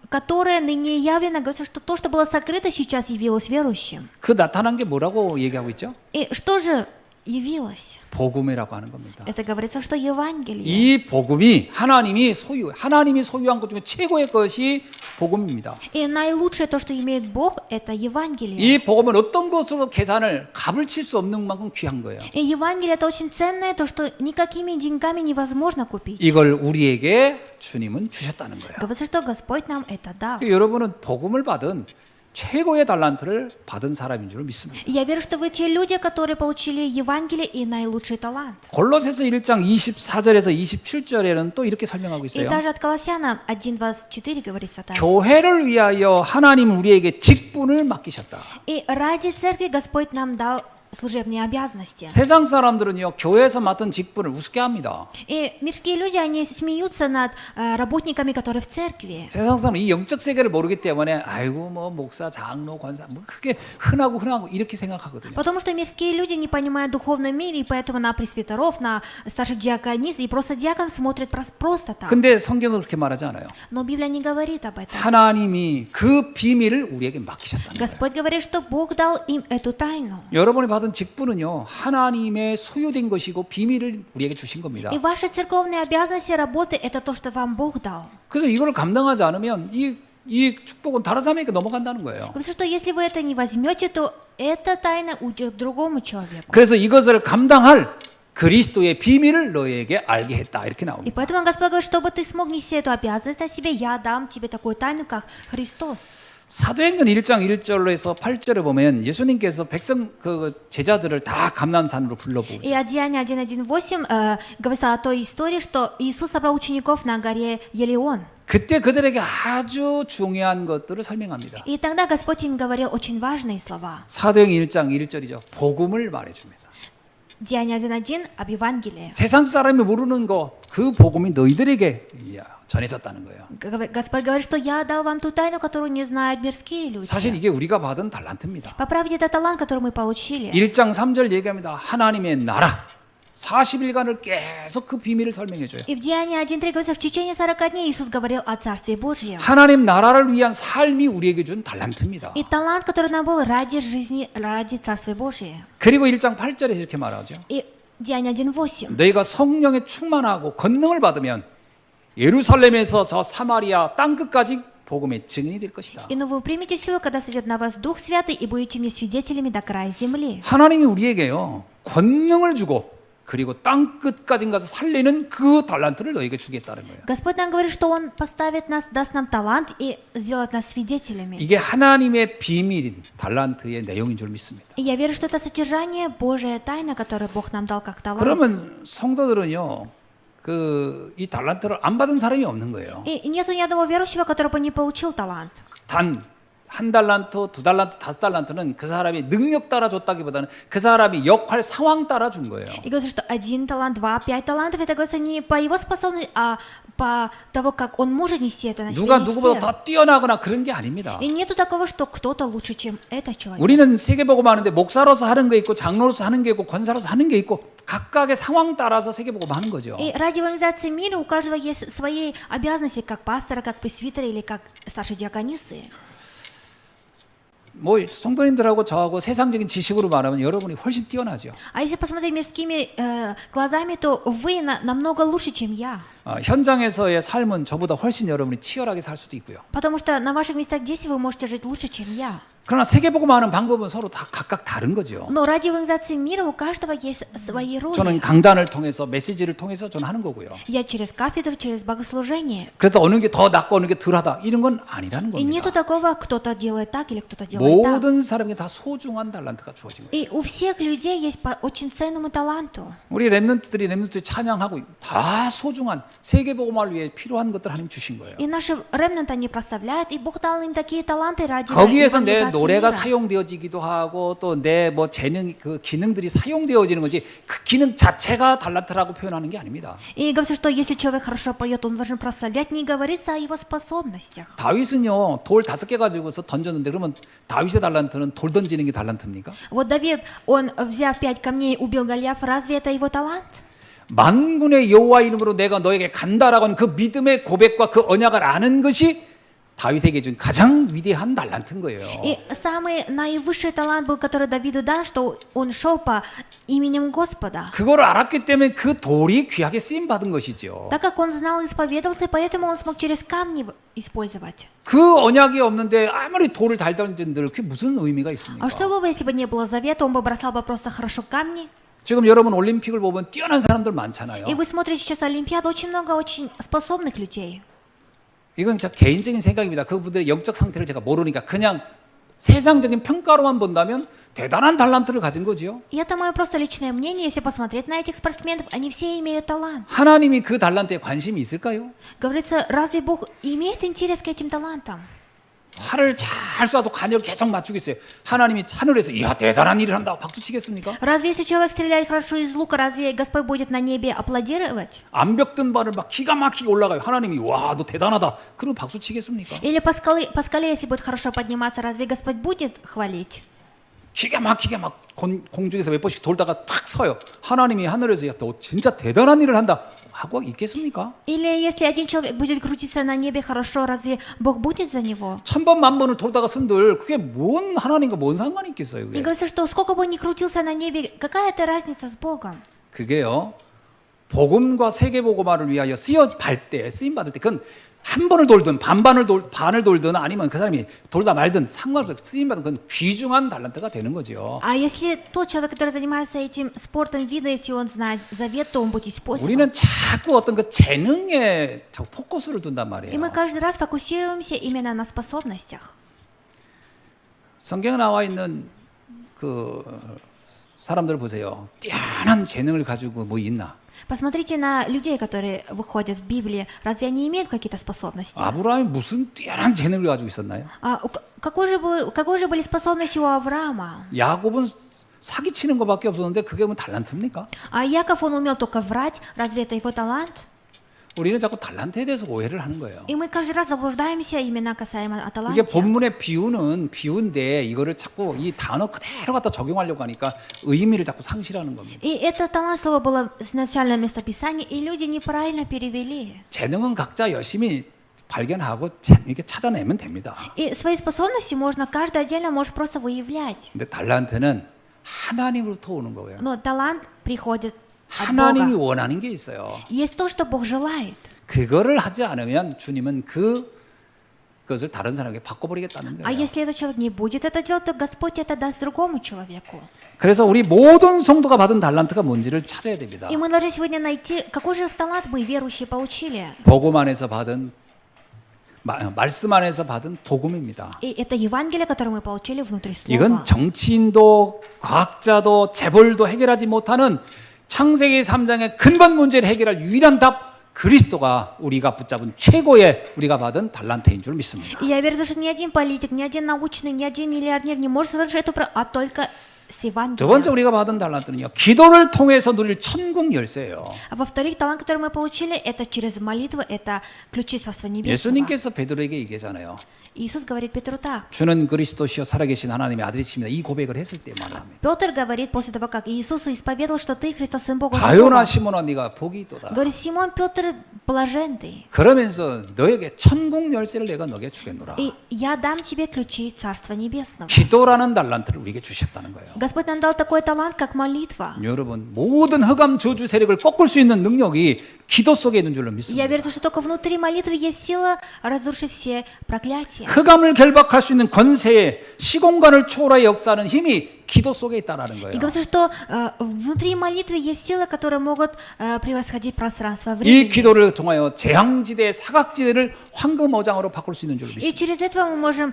Speaker 2: которое ныне явлено, говорится, что то, что было сокрыто, сейчас явилось верующим.
Speaker 1: 그 나타난 게 뭐라고 얘기하고 있죠?
Speaker 2: И что же явилось?
Speaker 1: 복음이라고 하는 겁니다.
Speaker 2: Это говорится, что Евангелие.
Speaker 1: 이 복음이 하나님이 소유한 것 중에 최고의 것이 복음입니다.
Speaker 2: И наилучшее то, что имеет Бог, это Евангелие.
Speaker 1: 이 복음은 어떤 것으로 계산을 값을 칠 수 없는 만큼 귀한 거예요.
Speaker 2: И Евангелие это очень ценное, то, что никакими деньгами невозможно купить.
Speaker 1: 이걸 우리에게 주님은 주셨다는 거예요.
Speaker 2: Говорится, что Господь нам это дал.
Speaker 1: 여러분은 복음을 받은 최고의 달란트를 받은 사람인 줄 믿습니다.
Speaker 2: И я верю, что вы те люди, которые получили Евангелие и наилучший талант.
Speaker 1: 골로새서 1장 24절에서 27절에는 또 이렇게 설명하고
Speaker 2: И
Speaker 1: 있어요.
Speaker 2: даже от Колоссянам 1:24 говорится так.
Speaker 1: 교회를 위하여 하나님 우리에게 직분을 맡기셨다.
Speaker 2: И ради церкви Господь нам дал служебные обязанности.
Speaker 1: 세상 사람들은요 교회에서 맡은 직분을 우습게 합니다.
Speaker 2: И мирские люди, они смеются над работниками, которые в церкви.
Speaker 1: 세상 사람은 이 영적 세계를 모르기 때문에 아이고 뭐 목사, 장로, 권사 뭐 그게 흔하고 이렇게 생각하거든요.
Speaker 2: Потому что мирские люди не понимают духовном мире, и поэтому на пресвитеров, на старших диаконис, и просто диакон смотрят просто так.
Speaker 1: 근데 성경은 그렇게 말하지 않아요.
Speaker 2: Но Библия не говорит об этом.
Speaker 1: 하나님이 그 비밀을 우리에게 맡기셨다는 거예요.
Speaker 2: Господь говорит, что Бог дал им эту тайну.
Speaker 1: 여러분이 받은 직분은요 하나님의 소유된 것이고 비밀을 우리에게 주신 겁니다.
Speaker 2: И ваши церковные обязанности, работы, это то, что вам Бог дал.
Speaker 1: 그래서 이걸 감당하지 않으면 이 축복은 다른 사람에게 넘어간다는 거예요.
Speaker 2: Потому что если вы это не возьмете, то эта тайна уйдет к другому человеку.
Speaker 1: 그래서 이것을 감당할 그리스도의 비밀을 너에게 알게 했다 이렇게
Speaker 2: И
Speaker 1: 나옵니다.
Speaker 2: поэтому Господь говорит, чтобы ты смог нести эту обязанность на себе, я дам тебе такую тайну, как Христос.
Speaker 1: 사도행전 1장 1절로 해서 8절에 보면 예수님께서 백성 그 제자들을 다 감람산으로
Speaker 2: И
Speaker 1: 불러보죠.
Speaker 2: Деяния 1:18 говорится о той истории, что Иисус собрал учеников на горе Елеон.
Speaker 1: 그때 그들에게 아주 중요한 것들을 설명합니다.
Speaker 2: И тогда Господь им говорил очень важные слова.
Speaker 1: 사도행 1장 1절이죠. 복음을 말해줍니다.
Speaker 2: Деяния 1:1 об Евангелии.
Speaker 1: 세상 사람이 모르는 거 그 복음이 너희들에게 전해졌다는 거예요.
Speaker 2: Господь говорит, что я дал вам ту тайну, которую не знают мирские люди.
Speaker 1: 사실 이게 우리가 받은 달란트입니다.
Speaker 2: По правде, это талант, который мы получили.
Speaker 1: 1장 3절 얘기합니다. 하나님의 나라 40일간을 계속 그 비밀을 설명해 줘요.
Speaker 2: И в Деянии 1:3 говорится, в течение 40 дней Иисус говорил о Царстве Божьем.
Speaker 1: 하나님 나라를 위한 삶이 우리에게 준 달란트입니다.
Speaker 2: И талант, который нам был ради жизни, ради Царства Божьего.
Speaker 1: 그리고 1장 8절에 이렇게 말하죠.
Speaker 2: И Деяния 1:8.
Speaker 1: 너희가 성령에 충만하고 권능을 받으면 예루살렘에서 저 사마리아 땅끝까지 복음의 증인이 될 것이다.
Speaker 2: И но вы примете силу, когда сойдет на вас Дух Святый, и будете мне свидетелями до края земли.
Speaker 1: 하나님이 우리에게요 권능을 주고 그리고 땅끝까지 가서 살리는 그 달란트를 너에게 주겠다는 거예요.
Speaker 2: Господь нам говорит, что Он поставит нас, даст нам талант и сделает нас свидетелями.
Speaker 1: 이게 하나님의 비밀인 달란트의 내용인 줄 믿습니다.
Speaker 2: И я верю, что это содержание Божия тайна, которую Бог нам дал как талант.
Speaker 1: 그러면 성도들은요 이 달란트를 안 받은 사람이 없는 거예요.
Speaker 2: И нету ни одного верующего, который бы не получил талант.
Speaker 1: 단 한 달란트, 두 달란트, 다섯 달란트는 그 사람이 능력 따라 줬다기보다는 그 사람이 역할 상황 따라 준 거예요.
Speaker 2: И говорится, что 1 талант, 2, 5 талантов, это говорится не по его способности, а по того, как он может нести это на себе.
Speaker 1: 누가 누구보다 더 뛰어나거나 그런 게 아닙니다.
Speaker 2: И нету такого, что кто-то лучше, чем этот человек.
Speaker 1: 우리는 세계복음 하는데 목사로서 하는 게 있고 장로로서 하는 게 있고 권사로서 하는 게 있고 각각의 상황 따라서 세계복음 하는 거죠.
Speaker 2: И ради евангелизации мира у каждого есть свои обязанности, как пастора, как пресвитера или как старшей диаконисы.
Speaker 1: 뭐 성도님들하고 저하고 세상적인 지식으로 말하면 여러분이 훨씬 뛰어나죠.
Speaker 2: А если посмотреть мирскими глазами, то вы намного лучше, чем я.
Speaker 1: 현장에서의 삶은 저보다 훨씬 여러분이 치열하게 살 수도 있고요.
Speaker 2: Потому что на ваших местах действия вы можете жить лучше, чем я.
Speaker 1: 그러나 세계복음화하는 방법은 서로 다 각각 다른 거죠.
Speaker 2: Но ради евангелизации мира у каждого есть свои
Speaker 1: 저는
Speaker 2: роли.
Speaker 1: 강단을 통해서 메시지를 통해서 저는 하는 거고요.
Speaker 2: Я через кафедру, через богослужение.
Speaker 1: 그래서 어느 게 더 낫고 어느 게 덜하다 이런 건 아니라는
Speaker 2: И нету
Speaker 1: 겁니다.
Speaker 2: такого, кто-то делает так или кто-то делает так.
Speaker 1: 모든 사람에게 다 소중한 달란트가 주어진 거예요.
Speaker 2: И у всех людей есть по очень ценному таланту.
Speaker 1: 우리 렘넌트들이 찬양하고 다 소중한 세계복음화를 위해 필요한 것들 하나님 주신 거예요.
Speaker 2: И наши ремнанты они прославляют, и Бог дал им такие таланты ради
Speaker 1: 거기에서 내
Speaker 2: евангелизации
Speaker 1: 노래가
Speaker 2: мира.
Speaker 1: 사용되어지기도 하고 또 내 뭐 재능 그 기능들이 사용되어지는 거지 그 기능 자체가 달란트라고 표현하는 게 아닙니다.
Speaker 2: И говорится, что если человек хорошо поет, он должен прославлять, не говорится о его способностях.
Speaker 1: 다윗은요 돌 5개 가지고서 던졌는데 그러면 다윗의 달란트는 돌 던지는 게 달란트입니까?
Speaker 2: Вот Давид, он, взяв 5 камней, убил Голиафа, разве это его талант?
Speaker 1: 만군의 여호와 이름으로 내가 너에게 간다라고 하는 그 믿음의 고백과 그 언약을 아는 것이 다윗에게 준 가장 위대한 달란트인 거예요.
Speaker 2: И самый наивысший талант был, который Давиду дан, что он шел по именем Господа.
Speaker 1: 그걸 알았기 때문에 그 돌이 귀하게 쓰임 받은 것이죠.
Speaker 2: Так как он знал и исповедовался, поэтому он смог через камни использовать.
Speaker 1: 그 언약이 없는데 아무리 돌을 잘 던진들 그게 무슨 의미가 있습니까?
Speaker 2: А что было бы, если бы не было завета, он бы бросал бы просто хорошо камни?
Speaker 1: 지금 여러분 올림픽을 보면 뛰어난 사람들 많잖아요.
Speaker 2: И вы смотрите сейчас Олимпиаду, очень много очень способных людей.
Speaker 1: 이건 제 개인적인 생각입니다. 그분들의 영적 상태를 제가 모르니까 그냥 세상적인 평가로만 본다면 대단한 달란트를 가진 거지요.
Speaker 2: И это мое просто личное мнение. Если посмотреть на этих спортсменов, они все имеют талант.
Speaker 1: 하나님이 그 달란트에 관심이 있을까요?
Speaker 2: Говорится, разве Бог имеет интерес к этим талантам?
Speaker 1: 활을 잘 쏴서 관여를 계속 맞추고 있어요. 하나님이 하늘에서 이야 대단한 일을 한다고 박수 치겠습니까?
Speaker 2: Разве если человек стреляет хорошо из лука, разве Господь будет на небе аплодировать?
Speaker 1: 암벽 든 발을 막 기가 막히게 올라가요. 하나님이 와 너 대단하다. 그럼 박수 치겠습니까?
Speaker 2: Или по скале, если будет хорошо подниматься, разве Господь будет хвалить?
Speaker 1: 기가 막히게 막 공중에서 몇 번씩 돌다가 탁 서요. 하나님이 하늘에서 야 너 진짜 대단한 일을 한다 하고 있겠습니까?
Speaker 2: Или если один человек будет крутиться на небе хорошо, разве Бог будет за него?
Speaker 1: 1000번 만번을 돌다가 선들 그게 뭔 하나님과 뭔 상관이 있겠어요?
Speaker 2: И
Speaker 1: 그게?
Speaker 2: говорится, что сколько бы он ни крутился на небе, какая это разница с Богом?
Speaker 1: 그게요. 복음과 세계복음화를 위하여 쓰임 받을 때 그건 한 번을 돌든 반을 돌든 아니면 그 사람이 돌다 말든 상관없이 쓰임 받은 그건 귀중한 달란트가 되는 거죠.
Speaker 2: А если тот человек, который занимается этим спортом вида, если он знает завет, то он будет использовать.
Speaker 1: 우리는 자꾸 어떤 그 재능에 자꾸 포커스를 둔단
Speaker 2: И
Speaker 1: 말이에요.
Speaker 2: мы каждый раз фокусируемся именно на способностях.
Speaker 1: 성경에 나와 있는 그 사람들 보세요. 뛰어난 재능을 가지고 뭐 있나?
Speaker 2: Посмотрите на людей, которые выходят в Библии. Разве они имеют какие-то способности?
Speaker 1: 아브라함이 무슨 뛰어난 재능을 가지고 있었나요?
Speaker 2: Какой же были способности у Авраама?
Speaker 1: 야곱은 사기치는 것밖에 없었는데 그게 뭐 달란트입니까?
Speaker 2: А Яков, он умел только врать. Разве это его талант?
Speaker 1: 우리는 자꾸 달란트에 대해서 오해를 하는 거예요.
Speaker 2: И мы каждый раз заблуждаемся именно касаемо о
Speaker 1: 이게
Speaker 2: таланте.
Speaker 1: 본문의 비유인데 이거를 자꾸 이 단어 그대로 갖다 적용하려고 하니까 의미를 자꾸 상실하는 겁니다.
Speaker 2: И это талант слово было изначально местописание, и люди неправильно перевели.
Speaker 1: 재능은 각자 열심히 발견하고 이렇게 찾아내면 됩니다.
Speaker 2: И свои способности можно, каждый отдельно может просто выявлять.
Speaker 1: 근데 달란트는 하나님으로부터 오는 거예요.
Speaker 2: Но талант приходит от
Speaker 1: 하나님이
Speaker 2: Бога.
Speaker 1: 원하는 게 있어요.
Speaker 2: Есть то, что Бог желает.
Speaker 1: 그거를 하지 않으면 주님은 그것을 다른 사람에게 바꿔버리겠다는
Speaker 2: А
Speaker 1: 거예요.
Speaker 2: если этот человек не будет это делать, то Господь это даст другому человеку.
Speaker 1: 그래서 우리 모든 성도가 받은 달란트가 뭔지를 찾아야 됩니다.
Speaker 2: И мы должны сегодня найти, какой же талант мы, верующие, получили.
Speaker 1: 복음 안에서 받은 말씀 안에서 받은 복음입니다.
Speaker 2: И это Евангелие, которое мы получили внутри Слова.
Speaker 1: 이건 정치인도 과학자도 재벌도 해결하지 못하는 창세기 3장의 근본 문제를 해결할 유일한 답 그리스도가 우리가 붙잡은 최고의 우리가 받은 달란트인 줄 믿습니다.
Speaker 2: И я верю, что ни один политик, ни один научный, ни один миллиардер не может совершить эту, а только с
Speaker 1: 두
Speaker 2: Евангелием.
Speaker 1: 번째 우리가 받은 달란트는요, 기도를 통해서 누릴 천국 열쇠예요.
Speaker 2: А во-вторых, талант, который мы получили, это через молитву, это ключи Царства Небесного.
Speaker 1: 예수님께서 베드로에게 얘기하잖아요.
Speaker 2: Иисус говорит Петру так.
Speaker 1: 주는 그리스도시요 살아계신 하나님의 아들이십니다. 이 고백을 했을 때 말합니다.
Speaker 2: Петр говорит после того, как Иисус исповедовал, что ты Христос, Сын Бога
Speaker 1: 바요나
Speaker 2: Живого.
Speaker 1: 시몬아 네가 복이 있도다.
Speaker 2: Говорит, Симон Петр, блажен ты.
Speaker 1: 그러면서 너에게 천국 열쇠를 내가 너에게 주겠노라.
Speaker 2: И я дам тебе ключи Царства Небесного.
Speaker 1: 기도라는 달란트를 우리에게 주셨다는 거예요.
Speaker 2: Господь нам дал такой талант, как молитва.
Speaker 1: 여러분, 모든 흑암 저주 세력을 꺾을 수 있는 능력이 기도 속에 있는 줄로
Speaker 2: Я
Speaker 1: 믿습니다.
Speaker 2: верю, что только внутри молитвы есть сила разрушить все проклятия.
Speaker 1: 흑암을 결박할 수 있는 권세의 시공간을 초월하여 역사하는 힘이 기도 속에 있다라는
Speaker 2: И
Speaker 1: 거예요.
Speaker 2: говорится, что внутри молитвы есть силы, которые могут превосходить пространство
Speaker 1: 이
Speaker 2: времени.
Speaker 1: 기도를 통하여 재앙지대, 사각지대를 황금어장으로 바꿀 수 있는 줄로
Speaker 2: И
Speaker 1: 믿습니다.
Speaker 2: через этого мы можем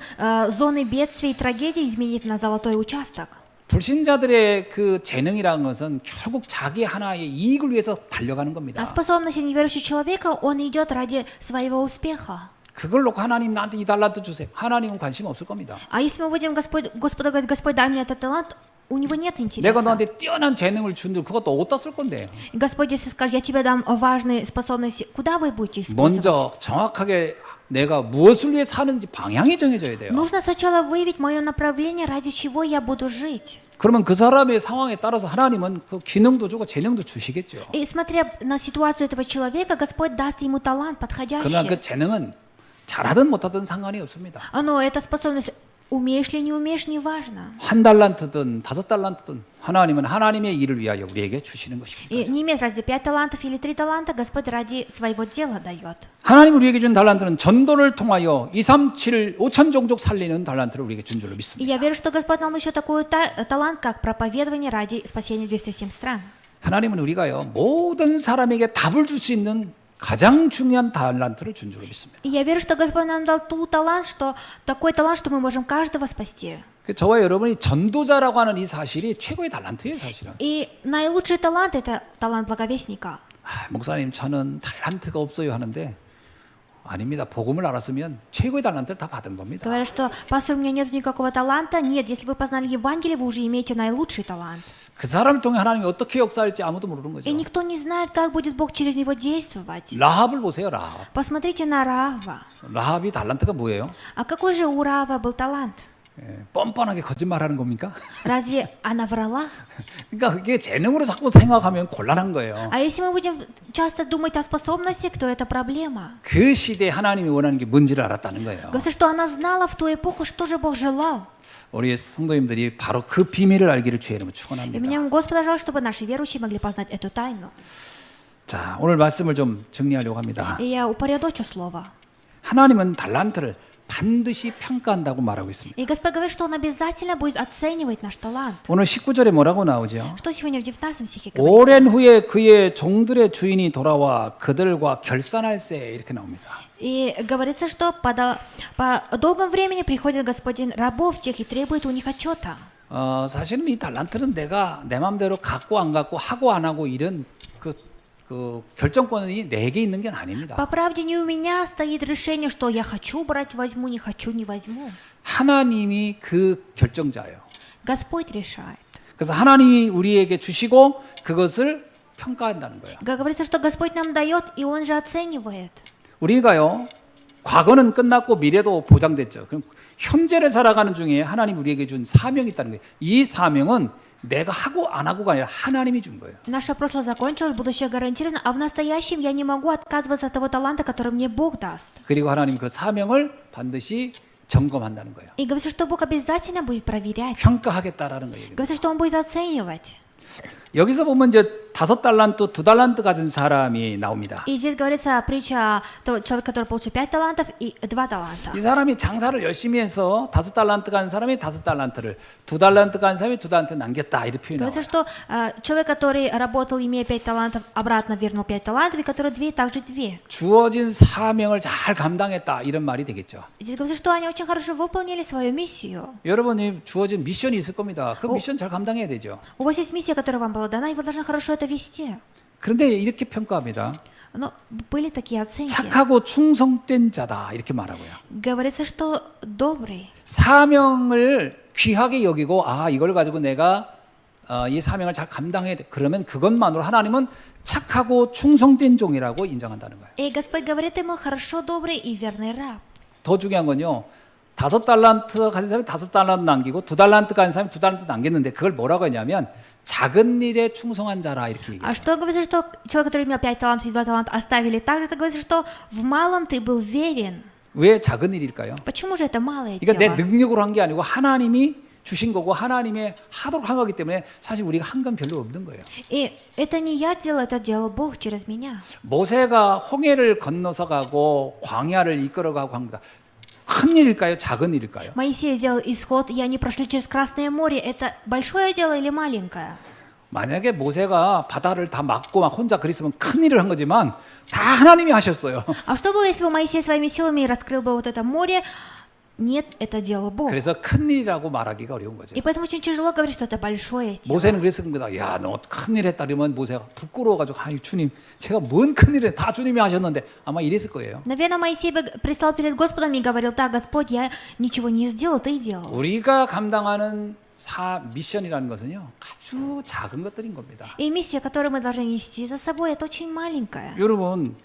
Speaker 2: зоны бедствий и трагедий изменить на золотой участок.
Speaker 1: 불신자들의 그 재능이라는 것은 결국 자기 하나의 이익을 위해서 달려가는
Speaker 2: А
Speaker 1: 겁니다.
Speaker 2: способности неверующего человека, он идет ради своего успеха.
Speaker 1: 그걸 놓고 하나님 나한테 이 달란트 주세요. 하나님은 관심 없을 겁니다.
Speaker 2: А если мы будем Господу говорить, Господь, дай мне этот талант, у него нет
Speaker 1: 내가
Speaker 2: интереса.
Speaker 1: 너한테 뛰어난 재능을 준들 그것도 어디다 쓸 건데?
Speaker 2: И Господь, если скажет, я тебе дам важные способности, куда вы будете использовать?
Speaker 1: 먼저 정확하게 내가 무엇을 위해 사는지 방향이 정해져야 돼요.
Speaker 2: Нужно сначала выявить мое направление, ради чего я буду жить.
Speaker 1: 그러면 그 사람의 상황에 따라서 하나님은 그 기능도 주고 재능도 주시겠죠.
Speaker 2: И смотря на ситуацию этого человека, Господь даст ему талант
Speaker 1: 그러나
Speaker 2: подходящий.
Speaker 1: 그 재능은 잘하든 못하든 상관이 없습니다.
Speaker 2: Но эта способность, умеешь ли, не умеешь, не важно.
Speaker 1: 한 달란트든 5달란트든 하나님은 하나님의 일을 위하여 우리에게 주시는 것입니다.
Speaker 2: И не имеет разницы, 5 талантов или 3 таланта, Господь ради своего дела дает.
Speaker 1: 하나님 우리에게 준 달란트는 전도를 통하여 237 5천 종족 살리는 달란트를 우리에게 준 줄로
Speaker 2: И
Speaker 1: 믿습니다.
Speaker 2: я верю, что Господь нам еще такой талант, как проповедование ради спасения 207 стран.
Speaker 1: 하나님은 우리가요 모든 사람에게 답을 줄 수 있는 가장 중요한 달란트를 준 줄로 믿습니다.
Speaker 2: И я верю, что Господь нам дал такой талант, что мы можем каждого спасти.
Speaker 1: 저와 여러분이 전도자라고 하는 이 사실이 최고의 달란트예요, 사실은.
Speaker 2: И наилучший талант – это талант благовестника.
Speaker 1: 목사님, 저는 달란트가 없어요 하는데 아닙니다. 복음을 알았으면 최고의 달란트를 다 받은 겁니다.
Speaker 2: Говорят, что пастор, у меня нет никакого таланта. Нет, если вы познали Евангелие, вы уже имеете наилучший талант.
Speaker 1: 그 사람을 통해 하나님이 어떻게 역사할지 아무도 모르는 거죠.
Speaker 2: И никто не знает, как будет Бог через него действовать.
Speaker 1: 라합을 보세요, 라합.
Speaker 2: Посмотрите на Раава.
Speaker 1: 라합이 달란트가 뭐예요?
Speaker 2: А какой же у Раава был талант?
Speaker 1: 뻔뻔하게 거짓말하는 겁니까?
Speaker 2: Разве она врала?
Speaker 1: 그러니까 그게 재능으로 자꾸 생각하면 곤란한 거예요.
Speaker 2: А если мы будем часто думать о способностях, то это проблема.
Speaker 1: 그 시대에 하나님이 원하는 게 뭔지를 알았다는 거예요.
Speaker 2: Говорится, что она знала в ту эпоху, что же Бог желал.
Speaker 1: 우리 성도님들이 바로 그 비밀을 알기를 주의 이름으로
Speaker 2: И
Speaker 1: 축원합니다.
Speaker 2: мне Господа жаль, чтобы наши верующие могли познать эту тайну.
Speaker 1: 자, 오늘 말씀을 좀 정리하려고 합니다.
Speaker 2: И я упорядочу слово.
Speaker 1: 하나님은 달란트를 반드시 평가한다고 말하고 있습니다.
Speaker 2: И Господь говорит, что Он обязательно будет оценивать наш талант.
Speaker 1: 오늘 19절에 뭐라고 나오죠?
Speaker 2: Что сегодня в 19 стихе говорится?
Speaker 1: 오랜 후에 그의 종들의 주인이 돌아와 그들과 결산할세 이렇게 나옵니다.
Speaker 2: И говорится, что по долгом времени приходит господин рабов тех и требует у них отчета.
Speaker 1: 사실은 이 달란트는 내가 내 마음대로 갖고 안 갖고 하고 안 하고 이런 그 결정권이 내게 있는 게 아닙니다.
Speaker 2: По правде не у меня стоит решение, что я хочу брать, возьму, не хочу, не возьму.
Speaker 1: 하나님이 그 결정자예요.
Speaker 2: Господь решает.
Speaker 1: 그래서 하나님이 우리에게 주시고 그것을 평가한다는 거예요.
Speaker 2: Говорится, что Господь нам дает, и Он же оценивает.
Speaker 1: 우리가요, 과거는 끝났고 미래도 보장됐죠. 그럼 현재를 살아가는 중에 하나님 우리에게 준 사명이 있다는 거예요. 이 사명은 내가 하고 안 하고가 아니라 하나님이 준 거예요.
Speaker 2: Наше прошлое закончилось, будущее гарантировано, а в настоящем я не могу отказываться от того таланта, который мне Бог даст.
Speaker 1: 그리고 하나님 그 사명을 반드시 점검한다는 거예요.
Speaker 2: И говорится, что Бог обязательно будет проверять.
Speaker 1: 평가하겠다라는 거예요.
Speaker 2: Говорится, что Он будет оценивать.
Speaker 1: 여기서 보면 이제 5달란트, 2달란트 가진 사람이 나옵니다.
Speaker 2: И здесь говорится притча того человека, который получил 5 талантов и 2 таланта.
Speaker 1: 이 사람이 장사를 열심히 해서 5달란트 간 사람이 5달란트를, 2달란트 간 사람이 2달란트 남겼다 이렇게 표현해요.
Speaker 2: Говорится, что человек, который работал, имея 5 талантов, обратно вернул 5 талантов, и который 2, также 2.
Speaker 1: 주어진 사명을 잘 감당했다 이런 말이 되겠죠.
Speaker 2: Здесь говорится, что они очень хорошо выполнили свою миссию.
Speaker 1: 여러분이 주어진 미션이 있을 겁니다. 그 미션 잘 감당해야 되죠.
Speaker 2: У вас есть миссия, которая вам была дана, и вы должны хорошо это вести.
Speaker 1: 그런데 이렇게 평가합니다.
Speaker 2: Но были такие оценки.
Speaker 1: 착하고 충성된 자다 이렇게 말하고요.
Speaker 2: Говорится, что добрый.
Speaker 1: 사명을 귀하게 여기고 아 이걸 가지고 내가 이 사명을 잘 감당해야 돼. 그러면 그것만으로 하나님은 착하고 충성된 종이라고 인정한다는 거예요.
Speaker 2: И Господь говорит ему: хорошо, добрый и верный раб.
Speaker 1: 더 중요한 건요. 5달란트 가진 사람이 5달란트 남기고 2달란트 가진 사람이 2달란트 남겼는데 그걸 뭐라고 했냐면 작은 일에 충성한 자라 이렇게 얘기해요.
Speaker 2: А что говорится, что человек, который имел 5 талантов и 2 таланта, оставили? Также это говорится, что в малом ты был верен.
Speaker 1: 왜 작은 일일까요?
Speaker 2: Почему же это малое
Speaker 1: 그러니까 내
Speaker 2: дело?
Speaker 1: 능력으로 한 게 아니고 하나님이 주신 거고 하나님의 하도록 한 거기 때문에 사실 우리가 한 건 별로 없는 거예요.
Speaker 2: И это не я делал, это делал Бог через меня.
Speaker 1: 모세가 홍해를 건너서 가고 광야를 이끌어가고 합니다. 큰 일일까요? 작은 일일까요?
Speaker 2: Моисей сделал исход, и они прошли через Красное море. Это большое дело или маленькое?
Speaker 1: 만약에 모세가 바다를 다 막고 막 혼자 그랬으면 큰 일을 한 거지만 다 하나님이 하셨어요.
Speaker 2: А что было, если бы Моисей своими силами раскрыл бы вот это море? Нет, это делал Бог.
Speaker 1: 그래서 큰 일이라고 말하기가 어려운 거죠.
Speaker 2: И поэтому очень тяжело говорить, что это большое дело.
Speaker 1: 모세는 그랬습니다. 야, 너 큰 일 했다 그러면 모세가 부끄러워가지고 아이 주님, 제가 뭔 큰 일을 다 주님이 하셨는데 아마 이랬을 거예요.
Speaker 2: Наверное, Моисей бы предстал перед Господом и говорил: так, Господь, я ничего не сделал, ты делал.
Speaker 1: 우리가 감당하는 미션이라는 것은요 아주 작은 것들인 겁니다.
Speaker 2: И миссия, которую мы должны нести за собой, это очень маленькая.
Speaker 1: 여러분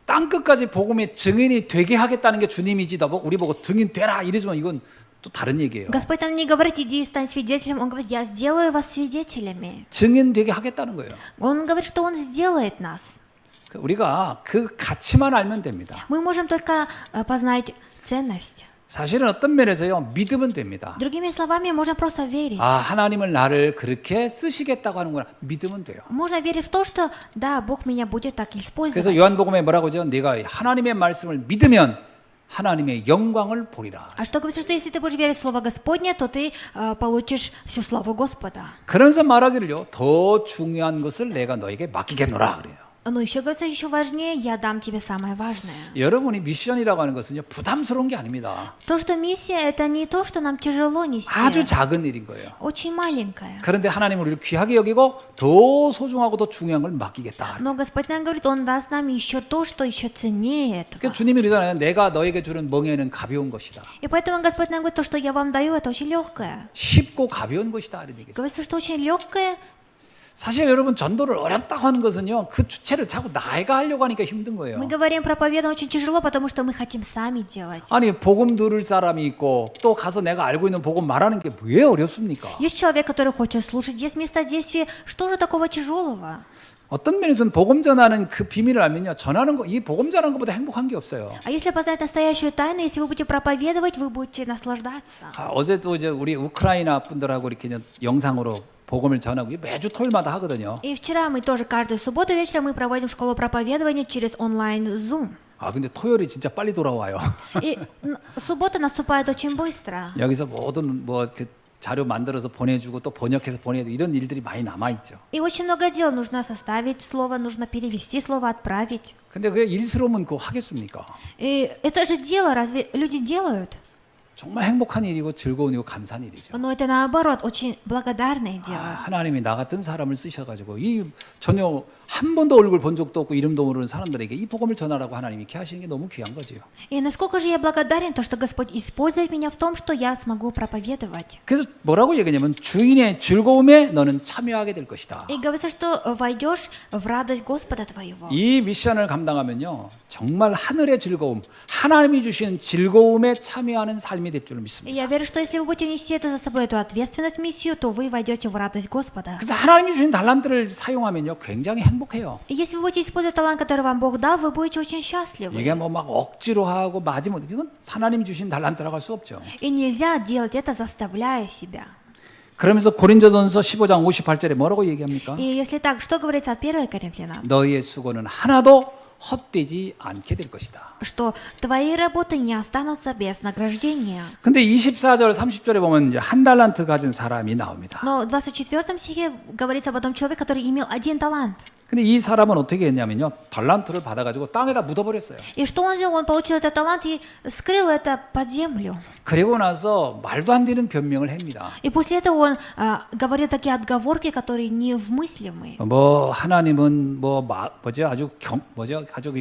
Speaker 1: 땅 끝까지 복음의 증인이 되게 하겠다는 게 주님이지 우리 보고 증인 되라 이러지만 이건 또 다른 얘기예요.
Speaker 2: Господь нам не говорит: иди и стань свидетелем. Он говорит: я сделаю вас свидетелями.
Speaker 1: 증인 되게 하겠다는 거예요.
Speaker 2: Он говорит, что Он сделает нас.
Speaker 1: 우리가 그 가치만 알면 됩니다.
Speaker 2: Мы можем только познать ценность.
Speaker 1: 사실은 어떤 면에서요 믿으면 됩니다.
Speaker 2: Другими словами, можно просто верить.
Speaker 1: 아 하나님은 나를 그렇게 쓰시겠다고 하는구나 믿으면 돼요.
Speaker 2: Можно верить в то, что да, Бог меня будет так использовать.
Speaker 1: 그래서 요한복음에 뭐라고 하죠? 내가 하나님의 말씀을 믿으면 하나님의 영광을 보리라.
Speaker 2: А что говорится, что если ты будешь верить в Слово Господне, то ты получишь всю славу Господа.
Speaker 1: 그러면서 말하기를요 더 중요한 것을 내가 너에게 맡기겠노라 그래요.
Speaker 2: Но еще говорится, еще важнее, я дам тебе самое важное.
Speaker 1: 여러분이 미션이라고 하는 것은요 부담스러운 게 아닙니다.
Speaker 2: То, что миссия, это не то, что нам тяжело нести.
Speaker 1: 아주 작은 일인 거예요.
Speaker 2: Очень маленькая.
Speaker 1: 그런데 하나님은 우리를 귀하게 여기고 더 소중하고 더 중요한 걸 맡기겠다.
Speaker 2: Но Господь нам говорит, Он даст нам еще то, что еще ценнее этого.
Speaker 1: 그러니까 주님이 그러잖아요. 내가 너에게 주는 멍에는 가벼운 것이다.
Speaker 2: И поэтому Господь нам говорит, то, что я вам даю, это очень легкое.
Speaker 1: 쉽고 가벼운 것이다. 이런 얘기죠.
Speaker 2: Говорится, что очень легкое.
Speaker 1: 사실 여러분 전도를 어렵다고 하는 것은요 그 주체를 자꾸 내가 하려고 하니까 힘든 거예요.
Speaker 2: Мы говорим проповедовать очень тяжело, потому что мы хотим сами делать.
Speaker 1: 아니 복음 들을 사람이 있고 또 가서 내가 알고 있는 복음 말하는 게 왜 어렵습니까?
Speaker 2: Есть человек, который хочет слушать, есть место действия. Что же такого тяжелого?
Speaker 1: 어떤 면에서는 복음 전하는 그 비밀을 알면요 전하는 거 이 복음 전하는 것보다 행복한 게 없어요.
Speaker 2: А если познать настоящую тайну, если вы будете проповедовать, вы будете наслаждаться.
Speaker 1: 어제도 이제 우리 우크라이나 분들하고 이렇게 영상으로 복음을 전하고 매주 토요일마다 하거든요.
Speaker 2: И вчера мы тоже каждую субботу вечером мы проводим школу проповедования через онлайн Zoom.
Speaker 1: 아 근데 토요일이 진짜 빨리 돌아와요.
Speaker 2: И суббота наступает очень быстро.
Speaker 1: 여기서 모든 그 자료 만들어서 보내주고 또 번역해서 보내고 이런 일들이 많이 남아 있죠.
Speaker 2: И очень много дел. Нужно составить слово, нужно перевести слово, отправить.
Speaker 1: 근데 그게 일스러우면 그거 하겠습니까?
Speaker 2: И это же дело, разве люди делают?
Speaker 1: 정말 행복한 일이고 즐거운 일이고 감사한 일이죠.
Speaker 2: Но это наоборот, очень благодарное дело.
Speaker 1: 하나님이 나 같은 사람을 쓰셔가지고 이 전혀 한 번도 얼굴 본 적도 없고 이름도 모르는 사람들에게 이 복음을 전하라고 하나님이 이렇게 하시는 게 너무 귀한 거지요.
Speaker 2: И насколько же я благодарен, то, что Господь использует меня в том, что я смогу проповедовать.
Speaker 1: 그래서 뭐라고 얘기하냐면 주인의 즐거움에 너는 참여하게 될 것이다.
Speaker 2: И говорится, что войдешь в радость Господа твоего.
Speaker 1: 이 미션을 감당하면요 정말 하늘의 즐거움, 하나님이 주신 즐거움에 참여하는 삶이 될 줄
Speaker 2: И
Speaker 1: 믿습니다.
Speaker 2: я верю, что если вы будете нести это за собой, эту ответственность, миссию, то вы войдете в радость Господа.
Speaker 1: 그래서 하나님이 주신 달란트를 사용하면요 굉장히 행복해요.
Speaker 2: И если вы будете использовать талант, который вам Бог дал, вы будете очень счастливы.
Speaker 1: 이게 뭐 막 억지로 하고 마지막 이건 하나님이 주신 달란트라고 할 수 없죠.
Speaker 2: И нельзя делать это, заставляя себя.
Speaker 1: 그러면서 고린도전서 15장 58절에 뭐라고 얘기합니까?
Speaker 2: И если так, что говорится от 1 Коринфянам?
Speaker 1: 너희의 수고는 하나도 헛되지 않게 될 것이다.
Speaker 2: Что твои работы не останутся без награждения.
Speaker 1: 근데 24절 30절에 보면 이제 한 달란트 가진 사람이 나옵니다.
Speaker 2: Но в 24 стихе говорится об одном человеке, который имел 1 талант.
Speaker 1: 근데 이 사람은 어떻게 했냐면요. 달란트를 받아가지고 땅에다 묻어버렸어요.
Speaker 2: И что он сделал? Он получил этот талант и скрыл это под землю.
Speaker 1: 그리고 나서 말도 안 되는 변명을 합니다.
Speaker 2: И после этого он говорит такие отговорки, которые невмыслимые.
Speaker 1: 뭐 하나님은 아주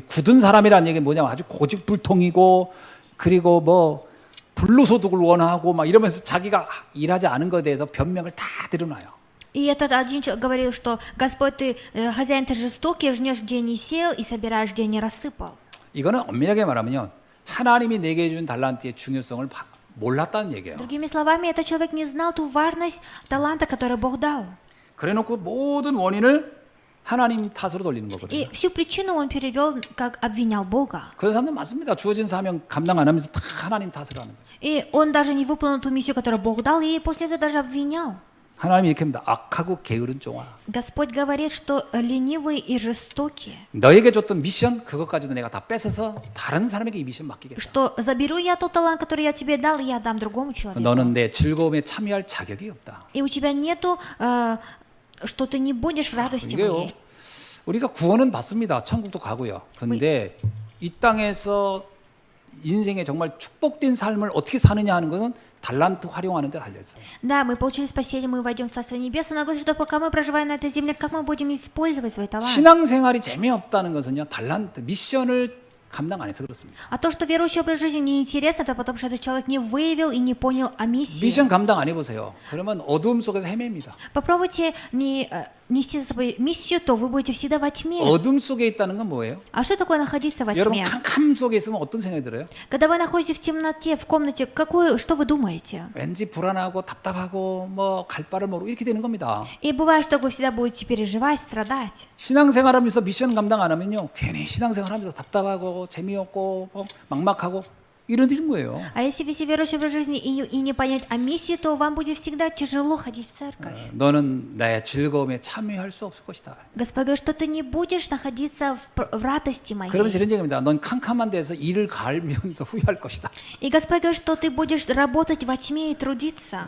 Speaker 1: 굳은 사람이라는 얘기는 뭐냐면 아주 고집불통이고 그리고 뭐 불로소득을 원하고 막 이러면서 자기가 일하지 않은 것에 대해서 변명을 다 드러나요.
Speaker 2: И этот один человек говорил, что Господь, ты хозяин, ты жестокий, жнешь, где не сеял, и собираешь, где не рассыпал.
Speaker 1: 이거는 엄밀하게 말하면 하나님이 내게 준 달란트의 중요성을 몰랐다는 얘기예요.
Speaker 2: Другими словами, этот человек не знал ту важность таланта, который Бог дал.
Speaker 1: 그래놓고 모든 원인을 하나님 탓으로 돌리는 거거든요.
Speaker 2: И всю причину он перевел, как обвинял Бога.
Speaker 1: 그런 사람들 많습니다. 주어진 사명 감당 안 하면서 다 하나님 탓을 하는 거죠.
Speaker 2: И он даже не выполнил ту миссию, которую Бог дал, и после этого даже обвинял.
Speaker 1: 하나님이 이렇게 합니다. 악하고 게으른 종아.
Speaker 2: Господь говорит, что ленивые и жестокие,
Speaker 1: 너에게 줬던 미션 그것까지도 내가 다 뺏어서 다른 사람에게 이 미션 맡기겠다.
Speaker 2: что заберу я тот талант, который я тебе дал, и я дам другому человеку.
Speaker 1: 너는 내 즐거움에 참여할 자격이 없다.
Speaker 2: И у тебя нету, что ты не будешь в радости
Speaker 1: 이게요.
Speaker 2: моей.
Speaker 1: 우리가 구원은 받습니다. 천국도 가고요. 근데 이 땅에서 인생의 정말 축복된 삶을 어떻게 사느냐 하는 것은 달란트 활용하는 데 달려 있어요.
Speaker 2: Да, мы получили спасение, мы войдем в Царство Небесное, но говорит, что пока мы проживаем на этой земле, как мы будем использовать свой талант?
Speaker 1: 신앙생활이 재미없다는 것은요. 달란트, 미션을 감당 안 해서 그렇습니다.
Speaker 2: А то, что верующий образ жизни неинтересно, это потому, что этот человек не выявил и не понял о миссии.
Speaker 1: 미션 감당 안 해보세요. 그러면 어두움 속에서 헤맵니다.
Speaker 2: Попробуйте не нести за собой миссию, то вы будете всегда во тьме.
Speaker 1: 어둠 속에 있다는 건 뭐예요?
Speaker 2: А что такое находиться во
Speaker 1: 여러분
Speaker 2: тьме?
Speaker 1: 캄캄 속에 있으면 어떤 생각이 들어요?
Speaker 2: Когда вы находитесь в темноте, в комнате, что вы думаете?
Speaker 1: 왠지 불안하고 답답하고 뭐 갈 바를 모르고 이렇게 되는 겁니다.
Speaker 2: И бывает, что вы всегда будете переживать, страдать.
Speaker 1: 신앙생활하면서 미션 감당 안 하면요. 괜히 신앙생활하면서 답답하고 재미없고 막막하고 이런 거예요.
Speaker 2: А если вести верующий образ жизни и не понять о миссии, то вам будет всегда тяжело ходить в церковь.
Speaker 1: 너는 나의 즐거움에 참여할 수 없을 것이다.
Speaker 2: Господь говорит, что ты не будешь находиться в радости моей.
Speaker 1: 그러면서 이런 얘기입니다. 넌 캄캄한 데서 일을 갈면서 후회할 것이다.
Speaker 2: И Господь говорит, что ты будешь работать во тьме и трудиться.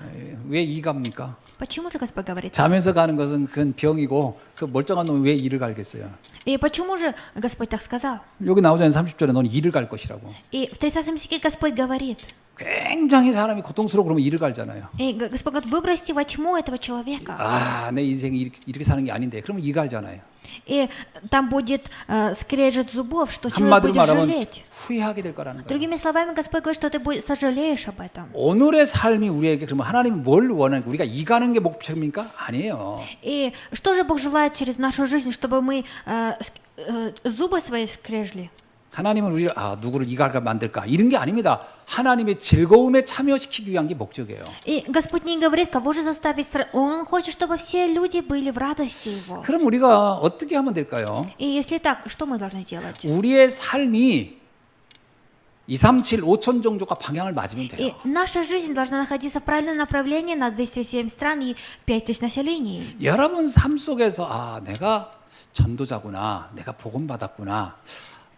Speaker 1: 왜 이 갑니까?
Speaker 2: Почему же Господь говорит?
Speaker 1: 자면서 가는 것은 그건 병이고 그 멀쩡한 놈이 왜 일을 갈겠어요?
Speaker 2: И почему же Господь так сказал?
Speaker 1: 여기 나오잖아요. 30절에 넌 일을 갈 것이라고.
Speaker 2: И в 30 стихе Господь говорит,
Speaker 1: 굉장히 사람이 고통스러워 그러면 일을 갈잖아요.
Speaker 2: и Господь говорит, выбросьте во тьму этого человека.
Speaker 1: 아, 내 인생이 이렇게 사는 게 아닌데. 그러면 일 갈잖아요.
Speaker 2: И там будет скрежет зубов, что человек
Speaker 1: 한마디로
Speaker 2: будет
Speaker 1: 말하면
Speaker 2: жалеть.
Speaker 1: 후회하게 될 거라는 거예요.
Speaker 2: Другими словами, Господь говорит, что ты сожалеешь об этом.
Speaker 1: 오늘의 삶이 우리에게 그러면 하나님이 뭘 원하는 우리가 이 가는 게 목표입니까? 아니에요.
Speaker 2: И что же Бог желает через нашу жизнь, чтобы мы зубы свои скрежли?
Speaker 1: 하나님은 우리를 누구를 이갈까 만들까 이런 게 아닙니다. 하나님의 즐거움에 참여시키기 위한 게 목적이에요.
Speaker 2: И Господь не говорит, кого же заставить. Он хочет, чтобы все люди были в радости Его.
Speaker 1: 그럼 우리가 어떻게 하면 될까요?
Speaker 2: И если так, что мы должны делать?
Speaker 1: 우리의 삶이 237, 5천 종족과 방향을 맞으면 돼요.
Speaker 2: И наша жизнь должна находиться в правильном направлении на 207 стран и 5000 населений.
Speaker 1: 여러분 삶 속에서 내가 전도자구나, 내가 복음 받았구나,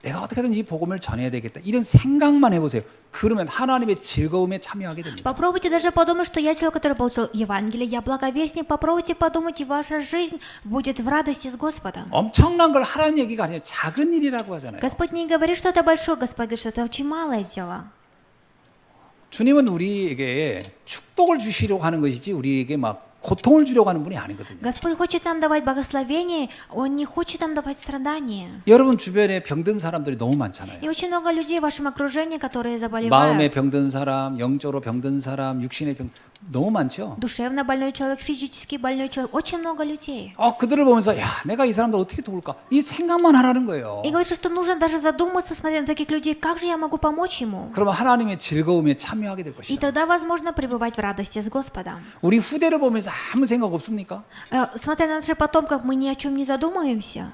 Speaker 1: 내가 어떻게든 이 복음을 전해야 되겠다 이런 생각만 해보세요. 그러면 하나님의 즐거움에 참여하게 됩니다.
Speaker 2: Попробуйте даже подумать, что я человек, который получил Евангелие, я благовестник. Попробуйте подумать, и ваша жизнь будет в радости с Господом.
Speaker 1: 엄청난 걸 하라는 얘기가 아니라 작은 일이라고 하잖아요.
Speaker 2: Господь не говорит, что это большое, Господь говорит, что это очень малое дело.
Speaker 1: 주님은 우리에게 축복을 주시려고 하는 것이지 우리에게 막 고통을 주려고 하는 분이 아니거든요.
Speaker 2: Господь хочет нам давать благословение, Он не хочет нам давать страдания.
Speaker 1: 여러분 주변에 병든 사람들이 너무 많잖아요.
Speaker 2: И очень много людей в вашем окружении, которые
Speaker 1: 마음에
Speaker 2: заболевают.
Speaker 1: 병든 사람, 영적으로 병든 사람, 육신의 병 너무 많죠.
Speaker 2: Душевно больной человек, физически больной человек. Очень много людей.
Speaker 1: 그들을 보면서 내가 이 사람들 어떻게 도울까? 이 생각만 하라는 거예요.
Speaker 2: И говорит, что нужно даже задуматься, смотря на таких людей, как же я могу помочь ему?
Speaker 1: 그러면 하나님의 즐거움에 참여하게 될
Speaker 2: И
Speaker 1: 것이다.
Speaker 2: тогда возможно пребывать в радости с Господом.
Speaker 1: 우리 후대를 보면서 아무 생각 없습니까?
Speaker 2: Смотря на наших потомков, мы ни о чем не задумываемся.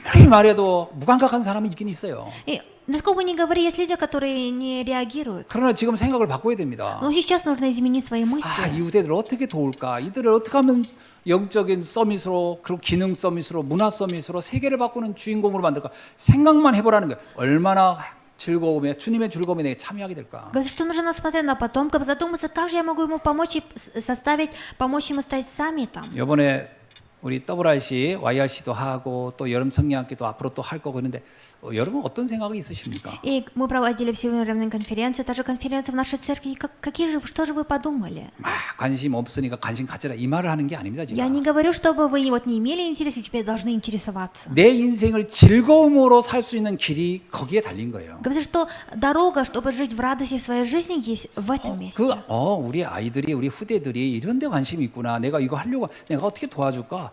Speaker 1: 아무리 말해도 무감각한 사람이 있긴 있어요.
Speaker 2: И насколько бы ни говори, есть люди, которые не реагируют.
Speaker 1: 그러나 지금 생각을 바꿔야 됩니다.
Speaker 2: Но сейчас нужно изменить свои мысли.
Speaker 1: 이 후대들을 어떻게 도울까? 이들을 어떻게 하면 영적인 서밋으로 그리고 기능 서밋으로 문화 서밋으로 세계를 바꾸는 주인공으로 만들까? 생각만 해보라는 거예요. 얼마나 즐거움에 주님의 즐거움에 내가 참여하게 될까?
Speaker 2: Говорит, что нужно, смотря на потомков, задуматься, как же я могу ему помочь и помочь ему стать саммитом.
Speaker 1: 이번에 우리 WRC, YRC도 하고 또 여름 성령학교도 앞으로 또 할 거고 그런데 여러분 어떤 생각이 있으십니까?
Speaker 2: И мы проводили всемирные конференции, также конференции в нашей церкви. И что же вы подумали?
Speaker 1: 막 관심 없으니까 관심 가져라 이 말을 하는 게 아닙니다.
Speaker 2: Я
Speaker 1: 지금.
Speaker 2: не говорю, чтобы вы вот не имели интерес и теперь должны интересоваться.
Speaker 1: 내 인생을 즐거움으로 살 수 있는 길이 거기에 달린 거예요.
Speaker 2: Говорится, что дорога, чтобы жить в радости в своей жизни, есть в этом месте.
Speaker 1: 우리 아이들이 우리 후대들이 이런 데 관심이 있구나. 내가 이거 하려고 내가 어떻게 도와줄까?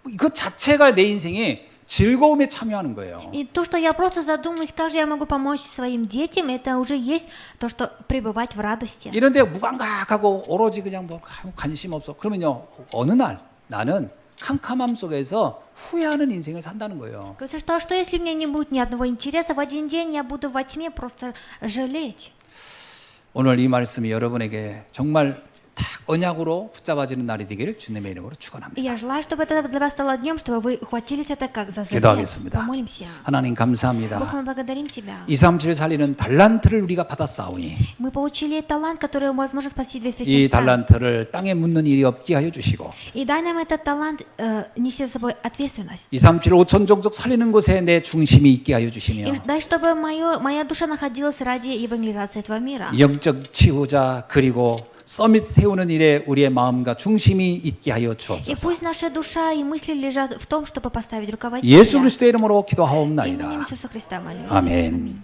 Speaker 1: 이거 자체가 내 인생에 즐거움에 참여하는 거예요.
Speaker 2: И то, что я просто задумаюсь, как же я могу помочь своим детям, это уже есть то, что пребывать в радости.
Speaker 1: 이런데 무감각하고 오로지 그냥 뭐 관심 없어. 그러면요 어느 날 나는 캄캄함 속에서 후회하는 인생을 산다는 거예요.
Speaker 2: Говорится, что если у меня не будет ни одного интереса, в один день я буду во тьме просто жалеть.
Speaker 1: 오늘 이 말씀이 여러분에게 정말 딱 언약으로 붙잡아지는 날이 되기를 주님의 이름으로 축원합니다.
Speaker 2: И я желаю, чтобы это для вас стало днем, чтобы вы ухватились это как за завет.
Speaker 1: 기도하겠습니다.
Speaker 2: Помолимся.
Speaker 1: 하나님
Speaker 2: Бог,
Speaker 1: 감사합니다.
Speaker 2: мы благодарим Тебя.
Speaker 1: 237 살리는 달란트를 우리가 받았사오니
Speaker 2: Мы получили талант, который возможно спасти 237
Speaker 1: 이
Speaker 2: стран.
Speaker 1: 달란트를 땅에 묻는 일이 없게 하여 주시고
Speaker 2: И дай нам этот талант нести за собой ответственность.
Speaker 1: 237 5천 종족 살리는 곳에 내 중심이 있게 하여 주시며
Speaker 2: И дай, чтобы моя душа находилась ради евангелизации этого мира.
Speaker 1: 영적 치유자 그리고 서밋 세우는 일에 우리의 마음과 중심이 있게 하여
Speaker 2: И
Speaker 1: 주옵소서.
Speaker 2: пусть наша душа и мысли лежат в том, чтобы поставить
Speaker 1: 예수
Speaker 2: руководителя.
Speaker 1: 그리스도의 이름으로 기도하옵나이다.
Speaker 2: Именем Иисуса Христа молюсь.
Speaker 1: 아멘.
Speaker 2: Аминь.